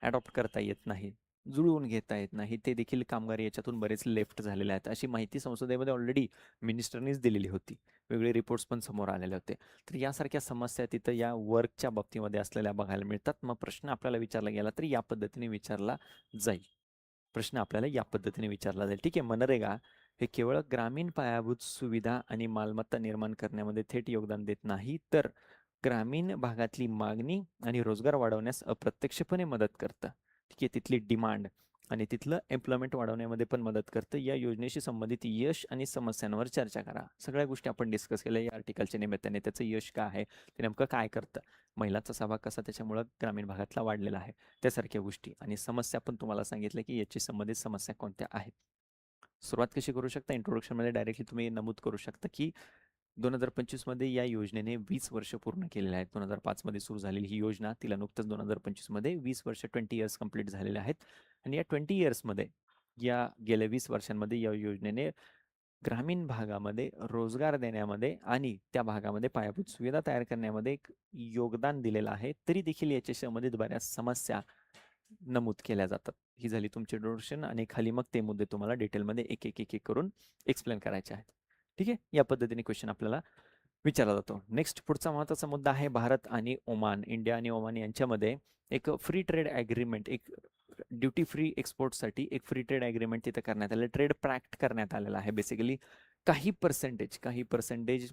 ॲडॉप्ट करता येत नाही, जुळवून घेता येत नाही, ते देखील कामगार याच्यातून बरेच लेफ्ट झालेले आहेत. अशी माहिती संसदेमध्ये ऑलरेडी मिनिस्टरनीच दिलेली होती. वेगळे रिपोर्ट्स पण समोर आलेले होते. तर यासारख्या समस्या तिथं या वर्कच्या बाबतीमध्ये असलेल्या बघायला मिळतात. मग प्रश्न आपल्याला विचारला गेला तर या पद्धतीने विचारला जाईल. प्रश्न आपल्याला या पद्धतीने विचारला जाईल. ठीक आहे. मनरेगा हे केवळ ग्रामीण पायाभूत सुविधा आणि मालमत्ता निर्माण करण्यामध्ये थेट योगदान देत नाही, तर ग्रामीण भागातली मागणी आणि रोजगार वाढवण्यास अप्रत्यक्षपणे मदत करतं. ठीक आहे. तिथली डिमांड आणि तिथलं एम्प्लॉयमेंट वाढवण्यामध्ये पण मदत करतं. या योजनेशी संबंधित यश आणि समस्यांवर चर्चा करा. सगळ्या गोष्टी आपण डिस्कस केल्या या आर्टिकलच्या निमित्ताने. त्याचं यश काय आहे, ते नेमकं काय करतं, महिलांचा सहभाग कसा त्याच्यामुळं ग्रामीण भागातला वाढलेला आहे, त्यासारख्या गोष्टी. आणि समस्या पण तुम्हाला सांगितलं की याची संबंधित समस्या कोणत्या आहेत. सुरुवात कशी करू शकता, इंट्रोडक्शनमध्ये डायरेक्टली तुम्ही नमूद करू शकता की 2025 मध्ये या योजनेने 20 वर्ष पूर्ण केलेले आहेत. 2005 मध्ये सुरू झालेली ही योजना, तिला नुकतंच 2025 मध्ये 20 वर्ष 20 इयर्स कंप्लीट झालेले आहेत. आणि या 20 इयर्समध्ये, या गेल्या 20 वर्षांमध्ये या योजनेने ग्रामीण भागामध्ये रोजगार देण्यामध्ये आणि त्या भागामध्ये पायाभूत सुविधा तयार करण्यामध्ये एक योगदान दिलेलं आहे. तरी देखील याच्या संबंधित बऱ्याच समस्या नमूद केल्या जातात. ही झाली तुमची इंट्रोडक्शन आणि खाली मग ते मुद्दे तुम्हाला डिटेलमध्ये एक एक एक एक करून एक्सप्लेन करायचे आहेत. ठीक आहे. या पद्धतीने क्वेश्चन आपल्याला विचारला जातो. नेक्स्ट पुढचा महत्त्वाचा मुद्दा आहे भारत आणि ओमान, इंडिया आणि ओमान यांच्यामध्ये एक फ्री ट्रेड ॲग्रीमेंट, एक ड्युटी फ्री एक्सपोर्टसाठी एक फ्री ट्रेड ॲग्रीमेंट तिथं करण्यात आलं, ट्रेड पॅक्ट करण्यात आलेला आहे. बेसिकली काही पर्सेंटेज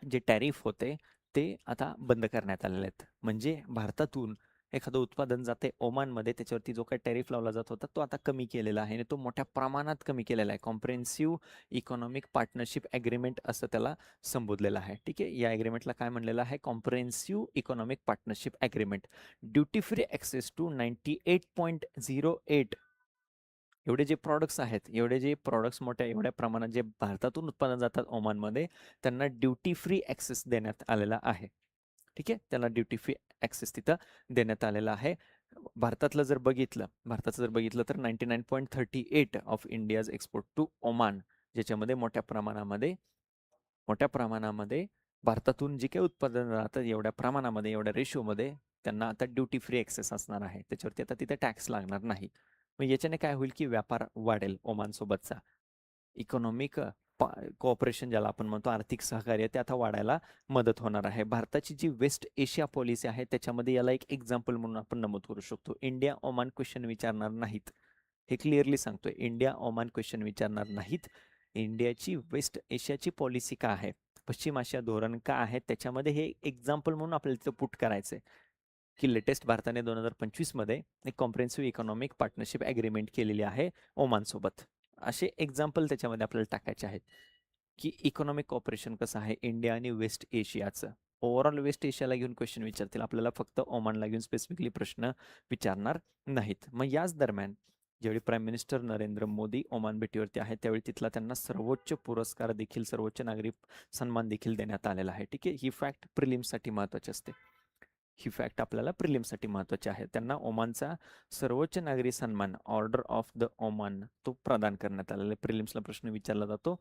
जे टॅरिफ होते ते आता बंद करण्यात आलेले आहेत. म्हणजे भारतातून एखादं उत्पादन जाते ओमानमध्ये, त्याच्यावरती जो काही टॅरिफ लावला जात होता तो आता कमी केलेला आहे आणि तो मोठ्या प्रमाणात कमी केलेला आहे. कॉम्प्रिहेन्सिव्ह इकॉनॉमिक पार्टनरशिप ॲग्रीमेंट असं त्याला संबोधलेलं आहे. ठीक आहे. या ॲग्रीमेंटला काय म्हणलेलं आहे, comprehensive economic partnership agreement. Duty free access to 98.08 एवढे जे प्रॉडक्ट्स आहेत, एवढे जे प्रॉडक्ट्स मोठ्या एवढ्या प्रमाणात जे भारतातून उत्पादन जातात ओमानमध्ये, त्यांना ड्युटी फ्री ॲक्सेस देण्यात आलेला आहे. ठीक आहे. त्याला ड्युटी फ्री ॲक्सेस तिथं देण्यात आलेला आहे. भारताचं जर बघितलं तर 99.38 of India's export to Oman, ज्याच्यामध्ये मोठ्या प्रमाणामध्ये भारतातून जे काही उत्पादन राहतं एवढ्या प्रमाणामध्ये, एवढ्या रेशोमध्ये त्यांना आता ड्युटी फ्री ॲक्सेस असणार आहे. त्याच्यावरती आता तिथे टॅक्स लागणार नाही. मग याच्याने काय होईल की व्यापार वाढेल ओमानसोबतचा. इकॉनॉमिक कोऑपरेशन ज्याला आपण म्हणतो, आर्थिक सहकार्य, ते आता वाढायला मदत होणार आहे. भारताची जी वेस्ट एशिया पॉलिसी आहे त्याच्यामध्ये याला एक एक्झाम्पल म्हणून आपण नमूद करू शकतो. इंडिया ओमान क्वेश्चन विचारणार नाहीत, हे क्लिअरली सांगतोय. इंडिया ओमान क्वेश्चन विचारणार नाहीत. इंडियाची वेस्ट एशियाची पॉलिसी का आहे, पश्चिम आशिया धोरण का आहे, त्याच्यामध्ये हे एक्झाम्पल म्हणून आपल्याला तिथं पुट करायचंय की लेटेस्ट भारताने 2025 मध्ये एक कॉम्प्रिहेन्सिव्ह इकॉनॉमिक पार्टनरशिप ॲग्रीमेंट केलेली आहे ओमानसोबत. असे एक्झाम्पल त्याच्यामध्ये आपल्याला टाकायचे आहेत की इकॉनॉमिक कॉपरेशन कसं आहे इंडिया आणि वेस्ट एशियाचं. ओव्हरऑल वेस्ट एशियाला घेऊन क्वेश्चन विचारतील आपल्याला, फक्त ओमानला घेऊन स्पेसिफिकली प्रश्न विचारणार नाहीत. मग याच दरम्यान ज्यावेळी prime minister Narendra Modi Oman भेटीवरती आहेत त्यावेळी तिथला त्यांना सर्वोच्च पुरस्कार देखील, सर्वोच्च नागरी सन्मान देखील देण्यात आलेला आहे. ठीक आहे. ही फॅक्ट प्रिलिम्ससाठी महत्त्वाची असते. ही फॅक्ट आपल्याला प्रिलिम्ससाठी महत्त्वाची आहे. त्यांना ओमानचा सर्वोच्च नागरी सन्मान ऑर्डर ऑफ द ओमान तो प्रदान करण्यात आलेला आहे. प्रिलिम्सला प्रश्न विचारला जातो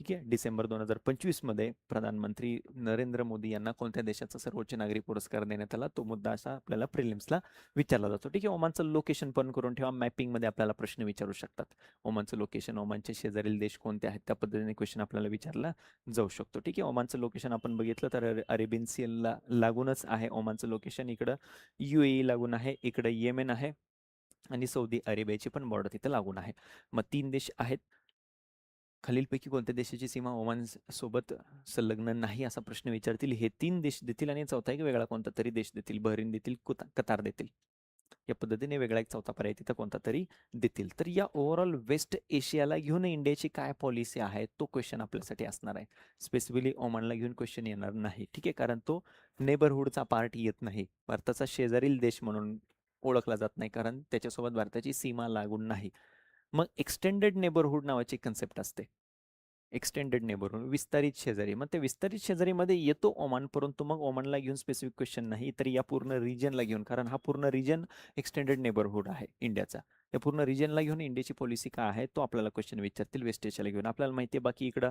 ठीक आहे. डिसेंबर 2025 मध्ये प्रधानमंत्री नरेंद्र मोदी यांना कोणत्या देशाचा सर्वोच्च नागरी पुरस्कार देण्यात आला, तो मुद्दा असा आपल्याला प्रिलिम्सला विचारला जातो. ठीक आहे. ओमानचं लोकेशन पण करून ठेवा. मॅपिंगमध्ये आपल्याला प्रश्न विचारू शकतात. ओमानचं लोकेशन, ओमानचे शेजारील देश कोणते आहेत, त्या पद्धतीने क्वेश्चन आपल्याला विचारला जाऊ शकतो. ठीक आहे. ओमानचं लोकेशन आपण बघितलं तर अरेबियन सीला लागूनच आहे ओमानचं लोकेशन. इकडं UAE लागून आहे, इकडं येमेन आहे आणि सौदी अरेबियाची पण बॉर्डर तिथं लागून आहे. मग 3 देश आहेत. खालीलपैकी कोणत्या देशाची सीमा ओमान सोबत संलग्न नाही असा प्रश्न विचारतील. हे 3 देश देतील आणि चौथा एक वेगळा कोणता तरी देश देतील. बहरीन देतील, कतार देतील. या पद्धतीने वेगळा एक चौथा पर्याय तिथं कोणता तरी देतील. तर या ओव्हरऑल वेस्ट एशियाला घेऊन इंडियाची काय पॉलिसी आहे, तो क्वेश्चन आपल्यासाठी असणार आहे. स्पेसिफिकली ओमानला घेऊन क्वेश्चन येणार नाही. ठीक आहे. कारण तो नेबरहुडचा पार्ट येत नाही. भारताचा शेजारील देश म्हणून ओळखला जात नाही, कारण त्याच्यासोबत भारताची सीमा लागून नाही. मग एक्सटेंडेड नेबरहुड नावाची कन्सेप्ट असते. एक्सटेंडेड नेबरहुड, विस्तारित शेजारी. मग त्या विस्तारित शेजारीमध्ये येतो ओमान, परंतु मग ओमानला घेऊन स्पेसिफिक क्वेश्चन नाही, तर या पूर्ण रिजनला घेऊन, कारण हा पूर्ण रिजन एक्सटेंडेड नेबरहुड आहे इंडियाचा. या पूर्ण रिजनला घेऊन इंडियाची पॉलिसी काय आहे, तो आपल्याला क्वेश्चन विचारतील वेस्ट एशियाला घेऊन. आपल्याला माहिती आहे बाकी इकडं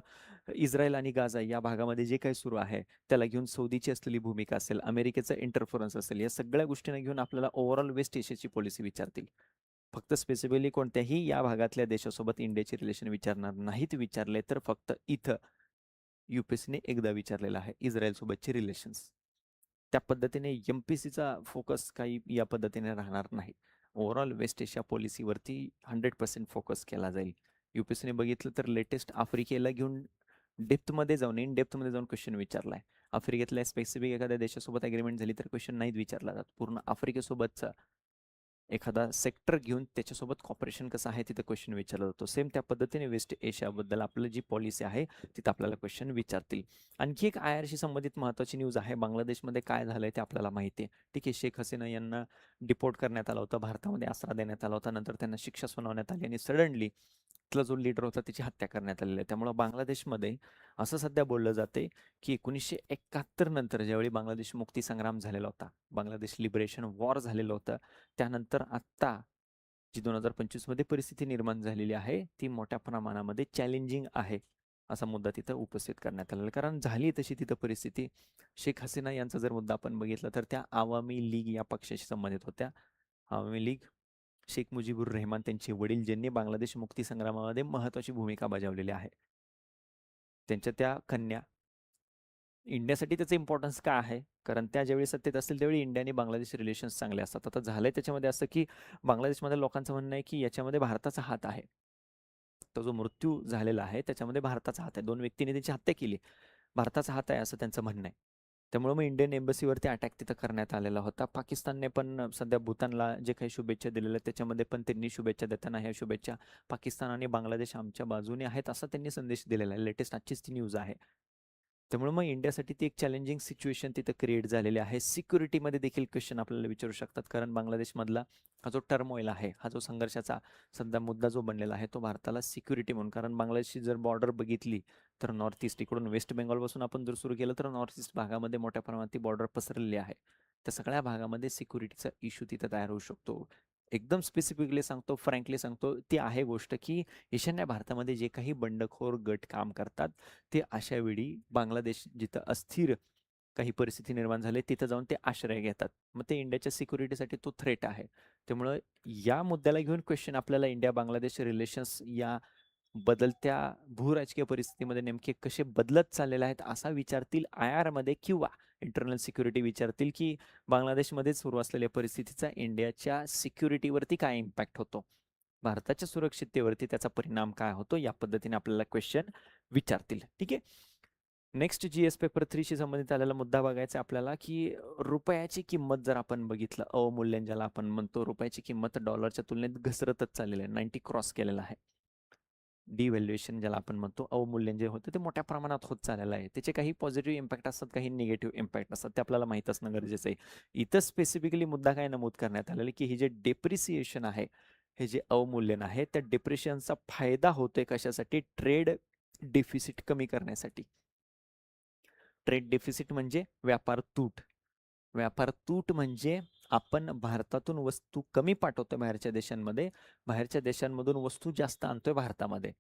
इस्रायल आणि गाझा या भागामध्ये जे काही सुरू आहे त्याला घेऊन सौदीची असलेली भूमिका असेल, अमेरिकेचा इंटरफरन्स असेल, या सगळ्या गोष्टींना घेऊन आपल्याला ओव्हरऑल वेस्ट एशियाची पॉलिसी विचारतील. फक्त स्पेसिफिकली कोणत्याही या भागातल्या देशासोबत इंडियाचे रिलेशन विचारणार नाहीत. विचारले तर फक्त इथं UPSCने एकदा विचारलेलं आहे, इस्रायल सोबतचे रिलेशन्स. त्या पद्धतीने MPSCचा फोकस काही या पद्धतीने राहणार नाही. ओव्हरऑल वेस्ट एशिया पॉलिसीवरती 100% फोकस केला जाईल. UPSCने बघितलं तर लेटेस्ट आफ्रिकेला घेऊन डेप्थमध्ये जाऊन, इन डेप्थमध्ये जाऊन क्वेश्चन विचारलाय. आफ्रिकेतल्या स्पेसिफिक एखाद्या देशासोबत अग्रीमेंट झाली तर क्वेश्चन नाहीत विचारला जात. पूर्ण आफ्रिकेसोबतचा एखादा सेक्टर घेऊन त्याच्यासोबत कॉपरेशन कसं आहे तिथं क्वेश्चन विचारला जातो. सेम त्या पद्धतीने वेस्ट एशियाबद्दल आपलं जी पॉलिसी आहे तिथं आपल्याला क्वेश्चन विचारतील. आणखी एक IR शी संबंधित महत्त्वाची न्यूज आहे. बांगलादेशमध्ये काय झालंय ते आपल्याला माहिती आहे. ठीक आहे. शेख हसीना यांना डिपोर्ट करण्यात आला होता, भारतामध्ये आसरा देण्यात आला होता, नंतर त्यांना शिक्षा सुनावण्यात आली आणि सडनली तिथला जो लीडर होता त्याची हत्या करण्यात आलेली आहे. त्यामुळे बांगलादेशमध्ये असं सध्या बोललं जाते की 1971 नंतर ज्यावेळी बांगलादेश मुक्ती संग्राम झालेला होता, बांगलादेश लिबरेशन वॉर झालेलं होतं, त्यानंतर आत्ता जी 2025 मध्ये परिस्थिती निर्माण झालेली आहे ती मोठ्या प्रमाणामध्ये चॅलेंजिंग आहे असा मुद्दा तिथं उपस्थित करण्यात आलेला. कारण झाली तशी तिथं परिस्थिती. शेख हसीना यांचा जर मुद्दा आपण बघितला तर त्या आवामी लीग या पक्षाशी संबंधित होत्या. आवामी लीग, शेख मुजीबुर रहमान त्यांचे वडील, ज्यांनी बांगलादेश मुक्ती संग्रामामध्ये महत्त्वाची भूमिका बजावलेली आहे. त्यांच्या त्या कन्या. इंडियासाठी त्याचं इम्पॉर्टन्स काय आहे, कारण त्या ज्यावेळी सत्तेत असतील त्यावेळी इंडिया आणि बांगलादेश रिलेशन्स चांगले असतात. आता झालंय त्याच्यामध्ये असं की बांगलादेशमधल्या लोकांचं म्हणणं आहे की याच्यामध्ये भारताचा हात आहे. तो जो मृत्यू झालेला आहे त्याच्यामध्ये भारताचा हात आहे. 2 व्यक्तींनी त्यांची हत्या केली, भारताचा हात आहे असं त्यांचं म्हणणं आहे. त्यामुळे मग इंडियन एम्बसीवरती अटॅक तिथं करण्यात आलेला होता. पाकिस्तानने पण सध्या भूतानला जे काही शुभेच्छा दिलेल्या आहेत त्याच्यामध्ये पण त्यांनी शुभेच्छा देताना ह्या शुभेच्छा पाकिस्तान आणि बांगलादेश आमच्या बाजूने आहेत असा त्यांनी संदेश दिलेला आहे. लेटेस्ट आजचीच ती न्यूज आहे. त्यामुळे मग इंडियासाठी ती एक चॅलेंजिंग सिच्युएशन तिथं क्रिएट झालेली आहे. सिक्युरिटीमध्ये देखील क्वेश्चन आपल्याला विचारू शकतात, कारण बांगलादेशमधला हा जो टर्मोइल आहे, हा जो संघर्षाचा सध्या मुद्दा जो बनलेला आहे तो भारताला सिक्युरिटी म्हणून, कारण बांगलादेशची जर बॉर्डर बघितली तर नॉर्थ ईस्ट इकडून वेस्ट बेंगॉलपासून आपण जर सुरू केलं तर नॉर्थ ईस्ट भागामध्ये मोठ्या प्रमाणात ती बॉर्डर पसरलेली आहे. त्या सगळ्या भागामध्ये सिक्युरिटीचा इश्यू तिथं तयार होऊ शकतो. एकदम स्पेसिफिकली सांगतो, फ्रँकली सांगतो, ती आहे गोष्ट की ईशान्य भारतामध्ये जे काही बंडखोर गट काम करतात ते अशा वेळी बांगलादेश जिथं अस्थिर काही परिस्थिती निर्माण झाली तिथं जाऊन ते आश्रय घेतात. मग ते इंडियाच्या सिक्युरिटीसाठी तो थ्रेट आहे. त्यामुळं या मुद्द्याला घेऊन क्वेश्चन आपल्याला इंडिया बांगलादेश रिलेशन्स या बदलत्या भूराजकीय परिस्थितीमध्ये नेमके कसे बदलत चाललेले आहेत असा विचारतील IR मध्ये, किंवा इंटरनल सिक्युरिटी विचारतील की बांगलादेशमध्ये सुरू असलेल्या परिस्थितीचा इंडियाच्या सिक्युरिटीवरती काय इम्पॅक्ट होतो, भारताच्या सुरक्षिततेवरती त्याचा परिणाम काय होतो, या पद्धतीने आपल्याला क्वेश्चन विचारतील. ठीक आहे. नेक्स्ट GS पेपर 3 शी संबंधित आलेला मुद्दा बघायचा आपल्याला की रुपयाची किंमत जर आपण बघितलं, अवमूल्यन ज्याला आपण म्हणतो, रुपयाची किंमत डॉलरच्या तुलनेत घसरतच चाललेली आहे, 90 क्रॉस केलेला आहे. डिव्हॅल्युएशन ज्याला आपण म्हणतो, अवमूल्यन जे होतं ते मोठ्या प्रमाणात होत चाललेलं आहे. त्याचे काही पॉझिटिव्ह इम्पॅक्ट असतात, काही निगेटिव्ह इम्पॅक्ट असतात, ते आपल्याला माहीत असणं गरजेचं आहे. इथं स्पेसिफिकली मुद्दा काय नमूद करण्यात आलेला की हे जे डेप्रिसिएशन आहे, हे जे अवमूल्यन आहे, त्या डेप्रिशिएशनचा फायदा होतोय कशासाठी, ट्रेड डेफिसिट कमी करण्यासाठी. ट्रेड डेफिसिट म्हणजे व्यापार तूट. व्यापार तूट म्हणजे आपण भारतातून वस्तू कमी पाठवतोय बाहेरच्या देशांमध्ये, बाहेरच्या देशांमधून वस्तू जास्त आणतोय भारतामध्ये.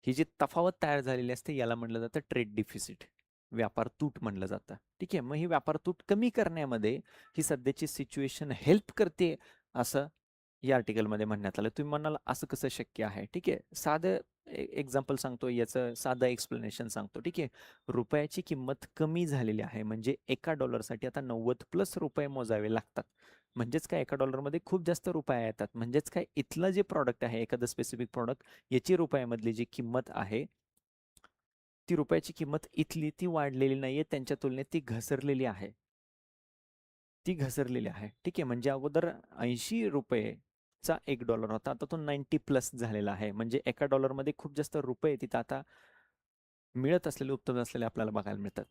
ही जी तफावत तयार झालेली असते याला म्हटलं जातं ट्रेड डिफिसिट, व्यापार तूट म्हणलं जातं. ठीक आहे, मग ही व्यापार तूट कमी करण्यामध्ये ही सध्याची सिच्युएशन हेल्प करते असं या आर्टिकलमध्ये म्हणण्यात आलं. तुम्ही म्हणाल असं कसं शक्य आहे? ठीक आहे, साधं एक्झाम्पल सांगतो, याचं साधं एक्सप्लेनेशन सांगतो. ठीक आहे, रुपयाची किंमत कमी झालेली आहे म्हणजे एका डॉलरसाठी आता 90+ रुपये मोजावे लागतात. म्हणजेच काय, एका डॉलरमध्ये खूप जास्त रुपये येतात. म्हणजेच काय, इथलं जे प्रॉडक्ट आहे, एखादं स्पेसिफिक प्रॉडक्ट, याची रुपयामधली जी किंमत आहे, ती रुपयाची किंमत इथली ती वाढलेली नाहीये, त्यांच्या तुलनेत ती घसरलेली आहे. ती घसरलेली आहे. ठीक आहे, म्हणजे अगोदर 80 रुपयेचा $1 होता, आता तो 90+ झालेला आहे. म्हणजे एका डॉलरमध्ये खूप जास्त रुपये तिथं आता मिळत असलेले, उत्पन्न असलेले आपल्याला बघायला मिळतात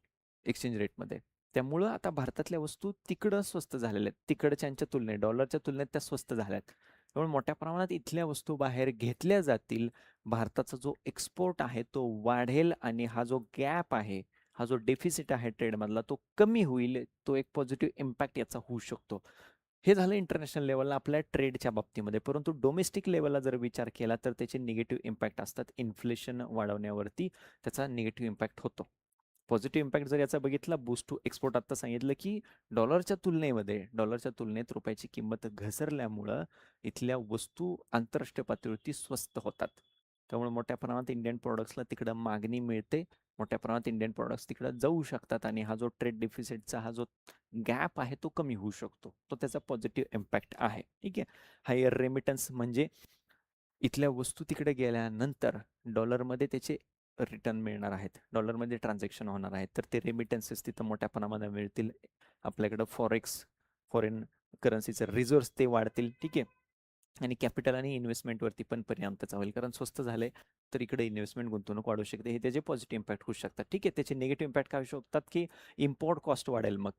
एक्सचेंज रेटमध्ये. त्यामुळं आता भारतातल्या वस्तू तिकडं स्वस्त झालेल्या आहेत. तिकडच्यांच्या तुलनेत, डॉलरच्या तुलनेत त्या स्वस्त झाल्या आहेत. त्यामुळे मोठ्या प्रमाणात इथल्या वस्तू बाहेर घेतल्या जातील. भारताचा जो एक्सपोर्ट आहे तो वाढेल आणि हा जो गॅप आहे, हा जो डेफिसिट आहे ट्रेडमधला, तो कमी होईल. तो एक पॉझिटिव्ह इम्पॅक्ट याचा होऊ शकतो. हे झालं इंटरनॅशनल लेवलला आपल्या ट्रेडच्या बाबतीमध्ये. परंतु डोमेस्टिक लेवलला जर विचार केला तर त्याचे निगेटिव्ह इम्पॅक्ट असतात. इन्फ्लेशन वाढवण्यावरती त्याचा निगेटिव्ह इम्पॅक्ट होतो. पॉझिटिव्ह इम्पॅक्ट जर याचा बघितला, बूस्ट टू एक्सपोर्ट, आता सांगितलं की डॉलरच्या तुलनेत रुपयाची किंमत घसरल्यामुळं इथल्या वस्तू आंतरराष्ट्रीय पातळीवरती स्वस्त होतात. त्यामुळे मोठ्या प्रमाणात इंडियन प्रोडक्ट्सला तिकडं मागणी मिळते. मोठ्या प्रमाणात इंडियन प्रोडक्ट्स तिकडं जाऊ शकतात आणि हा जो ट्रेड डिफिसिटचा हा जो गॅप आहे तो कमी होऊ शकतो. तो त्याचा पॉझिटिव्ह इम्पॅक्ट आहे. ठीक आहे, हायर रेमिटन्स म्हणजे इथल्या वस्तू तिकडे गेल्यानंतर डॉलरमध्ये त्याचे रिटर्न मिळणार आहेत, डॉलरमध्ये ट्रान्झॅक्शन होणार आहेत, तर ते रेमिटन्सेस तिथं मोठ्या प्रमाणात मिळतील. आपल्याकडं फॉरेन करन्सीचे रिझर्व्स ते वाढतील. ठीक आहे, आणि कॅपिटल आणि इन्व्हेस्टमेंटवरती पण परिणाम त्याचा होईल, कारण स्वस्त झाले तर इकडे इन्व्हेस्टमेंट, गुंतवणूक वाढू शकते. हे त्याचे पॉझिटिव्ह इम्पॅक्ट होऊ शकतात. ठीक आहे, त्याचे निगेटिव्ह इम्पॅक्ट काय होऊ शकतात की इम्पोर्ट कॉस्ट वाढेल मग,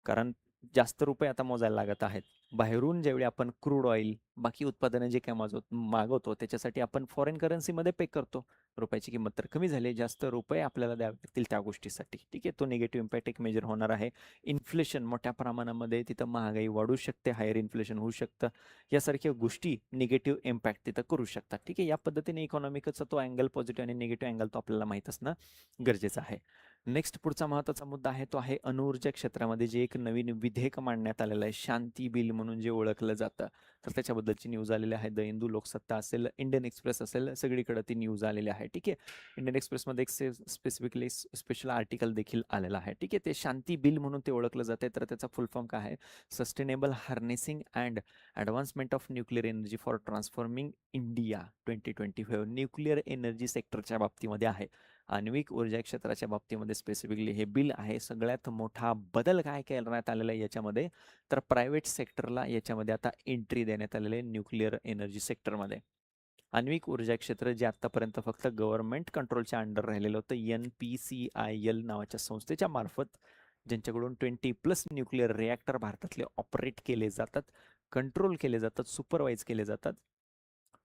कारण जास्त रुपये आता मोजायला लागत आहेत. बाहेरून जेवढे आपण क्रूड ऑइल, बाकी उत्पादनं जे काय मागवतो त्याच्यासाठी आपण फॉरेन करन्सीमध्ये पे करतो. रुपयाची किंमत तर कमी झाली, जास्त रुपये आपल्याला द्यावे लागतील त्या गोष्टीसाठी. ठीक आहे, तो निगेटिव्ह इम्पॅक्ट एक मेजर होणार आहे. इन्फ्लेशन मोठ्या प्रमाणामध्ये, तिथं महागाई वाढू शकते, हायर इन्फ्लेशन होऊ शकतं. यासारख्या गोष्टी निगेटिव्ह इम्पॅक्ट तिथं करू शकतात. ठीक आहे, या पद्धतीने इकॉनॉमिकचा तो अँगल, पॉझिटिव्ह आणि निगेटिव्ह अँगल, तो आपल्याला माहीत असणं गरजेचं आहे. नेक्स्ट पुढचा महत्त्वाचा मुद्दा आहे तो आहे अणुऊर्जा क्षेत्रामध्ये जे एक नवीन विधेयक मांडण्यात आलेलं आहे, शांती बिल म्हणून जे ओळखलं जातं. तर त्याच्याबद्दलची न्यूज आलेली आहे. द हिंदू, लोकसत्ता असेल, इंडियन एक्सप्रेस असेल, सगळीकडे ती न्यूज आलेली आहे. ठीक आहे, इंडियन एक्सप्रेसमध्ये एक स्पेसिफिकली स्पेशल आर्टिकल देखील आलेला आहे. ठीक आहे, ते शांती बिल म्हणून ते ओळखलं जाते. तर त्याचा फुल फॉर्म काय आहे? Sustainable harnessing and advancement of nuclear energy for transforming India 2025. Nuclear energy सेक्टरच्या बाबतीमध्ये आहे, आण्विक ऊर्जा क्षेत्राच्या बाबतीमध्ये स्पेसिफिकली हे बिल आहे. सगळ्यात मोठा बदल काय करण्यात आलेला आहे याच्यामध्ये, तर प्रायव्हेट सेक्टरला याच्यामध्ये आता एंट्री देण्यात आलेली आहे न्यूक्लिअर एनर्जी सेक्टरमध्ये. आण्विक ऊर्जा क्षेत्र जे आतापर्यंत फक्त गव्हर्नमेंट कंट्रोलच्या अंडर राहिलेलं होतं, NPCIL नावाच्या संस्थेच्या मार्फत, ज्यांच्याकडून 20+ न्यूक्लिअर रिॲक्टर भारतातले ऑपरेट केले जातात, कंट्रोल केले जातात, सुपरवाईज केले जातात.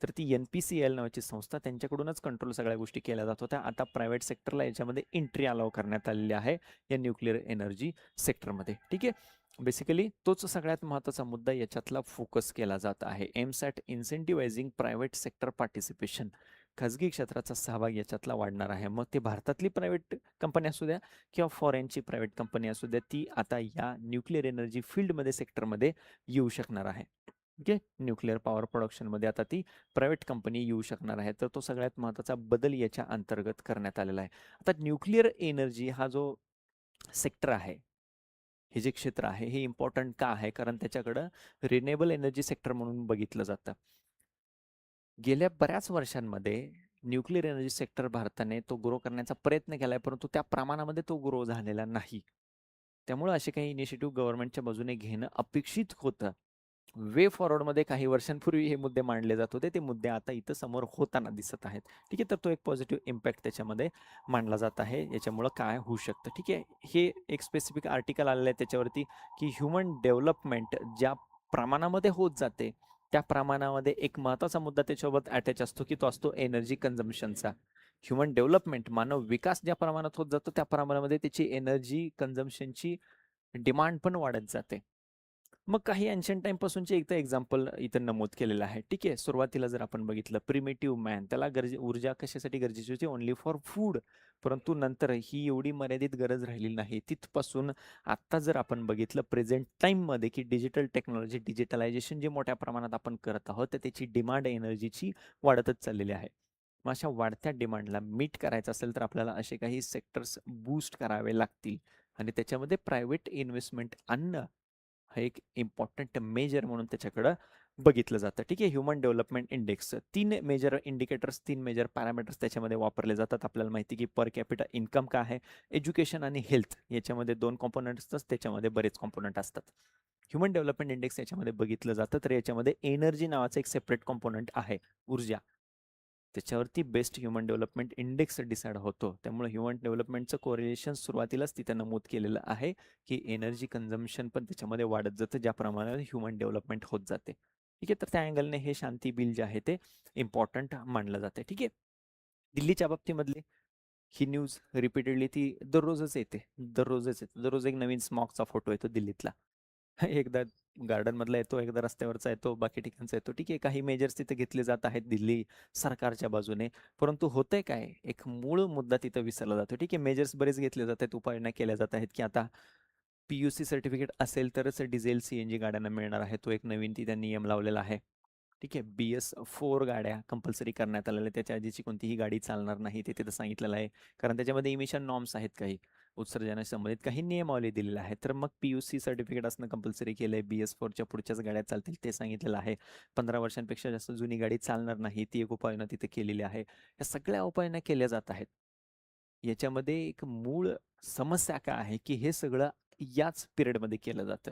तर ती NPCIL नावाची संस्था, त्यांच्याकडूनच कंट्रोल सगळ्या गोष्टी केल्या जात होत्या. आता प्रायव्हेट सेक्टरला याच्यामध्ये एंट्री अलाव करण्यात आलेली आहे या न्यूक्लिअर एनर्जी सेक्टरमध्ये. ठीक आहे, बेसिकली तोच सगळ्यात महत्त्वाचा मुद्दा याच्यातला फोकस केला जात आहे. Aims at incentivising private sector participation. खाजगी क्षेत्राचा सहभाग याच्यातला वाढणार आहे. मग ते भारतातली प्रायव्हेट कंपनी असू द्या किंवा फॉरेनची प्रायव्हेट कंपनी असू द्या, ती आता या न्यूक्लिअर एनर्जी फील्डमध्ये, सेक्टरमध्ये येऊ शकणार आहे. ओके, न्यूक्लिअर पॉवर प्रोडक्शनमध्ये आता ती प्रायव्हेट कंपनी येऊ शकणार आहे. तर तो सगळ्यात महत्त्वाचा बदल याच्या अंतर्गत करण्यात आलेला आहे. आता न्यूक्लिअर एनर्जी हा जो सेक्टर आहे, हे जे क्षेत्र आहे, हे इम्पॉर्टंट का आहे? कारण त्याच्याकडं रिन्युएबल एनर्जी सेक्टर म्हणून बघितलं जातं. गेल्या बऱ्याच वर्षांमध्ये न्यूक्लिअर एनर्जी सेक्टर भारताने तो ग्रो करण्याचा प्रयत्न केला आहे, परंतु त्या प्रमाणामध्ये तो ग्रो झालेला नाही. त्यामुळे असे काही इनिशिएटिव्ह गव्हर्नमेंटच्या बाजूने घेणं अपेक्षित होतं. वे फॉरवर्डमध्ये काही वर्षांपूर्वी हे मुद्दे मांडले जात होते, ते मुद्दे आता इथं समोर होताना दिसत आहेत. ठीक आहे, तर तो एक पॉझिटिव्ह इम्पॅक्ट त्याच्यामध्ये मांडला जात आहे. याच्यामुळं काय होऊ शकतं? ठीक आहे, हे एक स्पेसिफिक आर्टिकल आलेलं आहे त्याच्यावरती, की ह्युमन डेव्हलपमेंट ज्या प्रमाणामध्ये होत जाते, त्या प्रमाणामध्ये एक महत्त्वाचा मुद्दा त्याच्यासोबत अटॅच असतो, की तो असतो एनर्जी कन्झम्पशनचा. ह्युमन डेव्हलपमेंट, मानव विकास ज्या प्रमाणात होत जातो त्या प्रमाणामध्ये त्याची एनर्जी कन्झम्पशनची डिमांड पण वाढत जाते. मग काही एन्शियंट टाईमपासूनचे एक तर एक्झाम्पल इथं नमूद केलेलं आहे. ठीक आहे. सुरुवातीला जर आपण बघितलं प्रिमिटिव्ह मॅन त्याला ऊर्जा कशासाठी गरजेची होती? Only for food. परंतु नंतर ही एवढी मर्यादित गरज राहिलेली नाही. तिथपासून आत्ता जर आपण बघितलं प्रेझेंट टाईममध्ये की डिजिटल टेक्नॉलॉजी, डिजिटलायझेशन जे मोठ्या प्रमाणात आपण करत आहोत, तर त्याची डिमांड एनर्जीची वाढतच चाललेली आहे. मग अशा वाढत्या डिमांडला मीट करायचं असेल तर आपल्याला असे काही सेक्टर्स बूस्ट करावे लागतील आणि त्याच्यामध्ये प्रायव्हेट इन्व्हेस्टमेंट आणणं हा एक इम्पॉर्टंट मेजर म्हणून त्याच्याकडं बघितलं जातं. ठीक आहे. Human development index 3 major indicators, 3 major parameters त्याच्यामध्ये वापरले जातात. आपल्याला माहिती की पर कॅपिटा इन्कम काय आहे, एज्युकेशन आणि हेल्थ याच्यामध्ये 2 कॉम्पोनंट असतात, त्याच्यामध्ये बरेच कॉम्पोनंट असतात. ह्युमन डेव्हलपमेंट इंडेक्स याच्यामध्ये बघितलं जातं, तर याच्यामध्ये एनर्जी नावाचं एक सेपरेट कॉम्पोनंट आहे, ऊर्जा. त्याच्यावरती best human development index decide होतो. त्यामुळे ह्युमन डेव्हलपमेंटचं कोरिलेशन सुरुवातीलाच तिथे नमूद केलेलं आहे की एनर्जी कन्झम्पशन पण त्याच्यामध्ये वाढत जातं ज्या प्रमाणात ह्युमन डेव्हलपमेंट होत जाते. ठीक आहे. तर त्या अँगलने हे शांती बिल जे आहे ते इम्पॉर्टंट मानलं जाते. ठीक आहे. दिल्लीच्या बाबतीमधली ही न्यूज रिपीटेडली ती दररोजच येते. दररोजच येते. दररोज एक नवीन स्मॉगचा फोटो येतो दिल्लीतला. एकदा गार्डन मधला येतो, एकदा रस्त्यावरचा येतो, बाकी ठिकाणचा येतो. ठीक आहे. काही मेजर्स तिथे घेतले जात आहेत दिल्ली सरकारच्या बाजूने. परंतु होतंय काय? एक मूळ मुद्दा तिथं विसरला जातो. ठीक आहे. मेजर्स बरेच घेतले जात आहेत, उपाययोजना केल्या जात आहेत, की आता पी-यू-सी सर्टिफिकेट असेल तरच डिझेल सी-एन-जी गाड्यांना मिळणार आहे. तो एक नवीन तिथे नियम लावलेला आहे. ठीक आहे. BS4 गाड्या कंपल्सरी करण्यात आलेल्या. त्याच्या आधीची कोणतीही गाडी चालणार नाही ते तिथं सांगितलेलं आहे. कारण त्याच्यामध्ये इमिशन नॉर्म्स आहेत काही. उत्सर्जनाशी संबंधित काही नियमावली दिलेल्या आहेत. तर मग पी-यू-सी सर्टिफिकेट असणं कंपल्सरी केलंय. BS4च्या पुढच्याच गाड्या चालतील ते सांगितलेलं आहे. 15 वर्षांपेक्षा जास्त जुनी गाडी चालणार नाही. ती एक उपाययोजना तिथे केलेली आहे. या सगळ्या उपाययोजना केल्या जात आहेत. याच्यामध्ये एक मूळ समस्या काय आहे, की हे सगळं याच पिरियडमध्ये केलं जातं,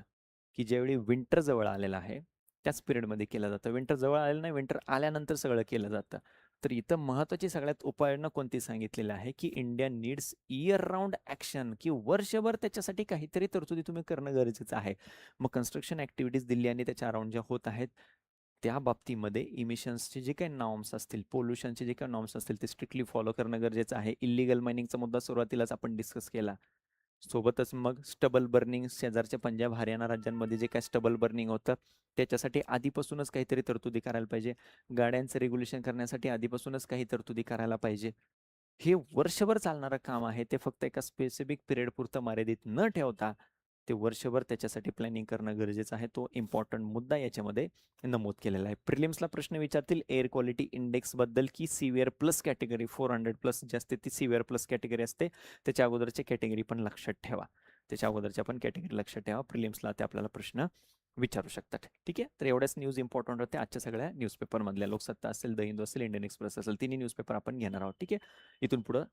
की ज्यावेळी विंटर जवळ आलेलं आहे, त्याच पिरियडमध्ये केलं जातं. विंटर जवळ आलेलं नाही, विंटर आल्यानंतर सगळं केलं जातं. तर इथं महत्त्वाची सगळ्यात उपाययोजना कोणती सांगितलेली आहे, की India needs year round action, की वर्षभर त्याच्यासाठी काहीतरी तरतुदी तुम्ही करणं गरजेचं आहे. मग कन्स्ट्रक्शन ॲक्टिव्हिटीज दिल्ली आणि त्याच्या अराउंड ज्या होत आहेत, त्या बाबतीमध्ये इमिशन्सचे जे काही नॉर्म्स असतील, पोल्युशनचे जे काही नॉर्म्स असतील, ते स्ट्रिक्टली फॉलो करणं गरजेचं आहे. इल्लीगल मायनिंगचा मुद्दा सुरुवातीलाच आपण डिस्कस केला. सोबतच मग स्टबल बर्निंग शेजारच्या पंजाब, हरियाणा राज्यांमध्ये जे काही स्टबल बर्निंग होतं, त्याच्यासाठी आधीपासूनच काहीतरी तरतुदी करायला पाहिजे. गाड्यांचं रेग्युलेशन करण्यासाठी आधीपासूनच काही तरतुदी करायला पाहिजे. हे वर्षभर चालणारं काम आहे. ते फक्त एका स्पेसिफिक पिरियड पुरतं मर्यादित न ठेवता ते वर्षभर त्याच्यासाठी प्लॅनिंग करणं गरजेचं आहे. तो इम्पॉर्टंट मुद्दा याच्यामध्ये नमूद केलेला आहे. प्रिलिम्सला प्रश्न विचारतील एअर क्वालिटी इंडेक्सबद्दल की सिव्हिअर प्लस कॅटेगरी 400 प्लस जी असते ती सिव्हिअर प्लस कॅटेगरी असते. त्याच्या अगोदरच्या कॅटेगरी पण लक्षात ठेवा. त्याच्या अगोदरच्या पण कॅटेगरी लक्षात ठेवा. प्रिलिम्सला ते आपल्याला प्रश्न विचारू शकतात. ठीक आहे. तर एवढ्याच न्यूज इम्पॉर्टंट होते आजच्या सगळ्या न्यूजपेपरमधल्या. लोकसत्ता असेल, द हिंदू असेल, इंडियन एक्सप्रेस असेल, तिन्ही न्यूजपेपर आपण घेणार आहोत. ठीक आहे. इथून पुढं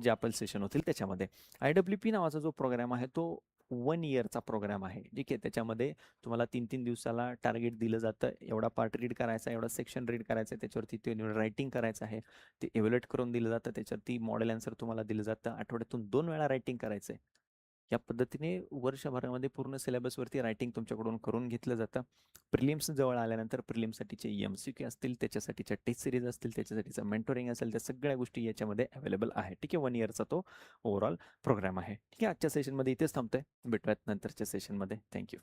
जे आपण सेशन होतील त्याच्यामध्ये IWP नावाचा जो प्रोग्राम आहे तो 1 इयरचा प्रोग्राम आहे. ठीक आहे. त्याच्यामध्ये तुम्हाला 3-3 दिवसाला टार्गेट दिलं जातं. एवढा पार्ट रीड करायचा, एवढा सेक्शन रीड करायचा आहे, त्याच्यावरती ते रायटिंग करायचं आहे. ते इव्हॅल्युएट करून दिलं जातं. त्याच्यावरती मॉडेल आन्सर तुम्हाला दिलं जातं. आठवड्यातून 2 वेळा रायटिंग करायचं आहे. या पद्धतीने वर्षभरामध्ये पूर्ण सिलेबसवरती रायटिंग तुमच्याकडून करून घेतलं जातं. प्रिलिम्स जवळ आल्यानंतर प्रिलिम्ससाठीचे MCQ असतील, त्याच्यासाठीच्या टेस्ट सिरीज असतील, त्याच्यासाठीचं मेंटोरिंग असेल, त्या सगळ्या गोष्टी याच्यामध्ये अवेलेबल आहे. ठीक आहे. 1 इयरचा तो ओव्हरऑल प्रोग्राम आहे. ठीक आहे. आजच्या सेशनमध्ये इथेच थांबतोय. भेटूयात नंतरच्या सेशनमध्ये. थँक्यू.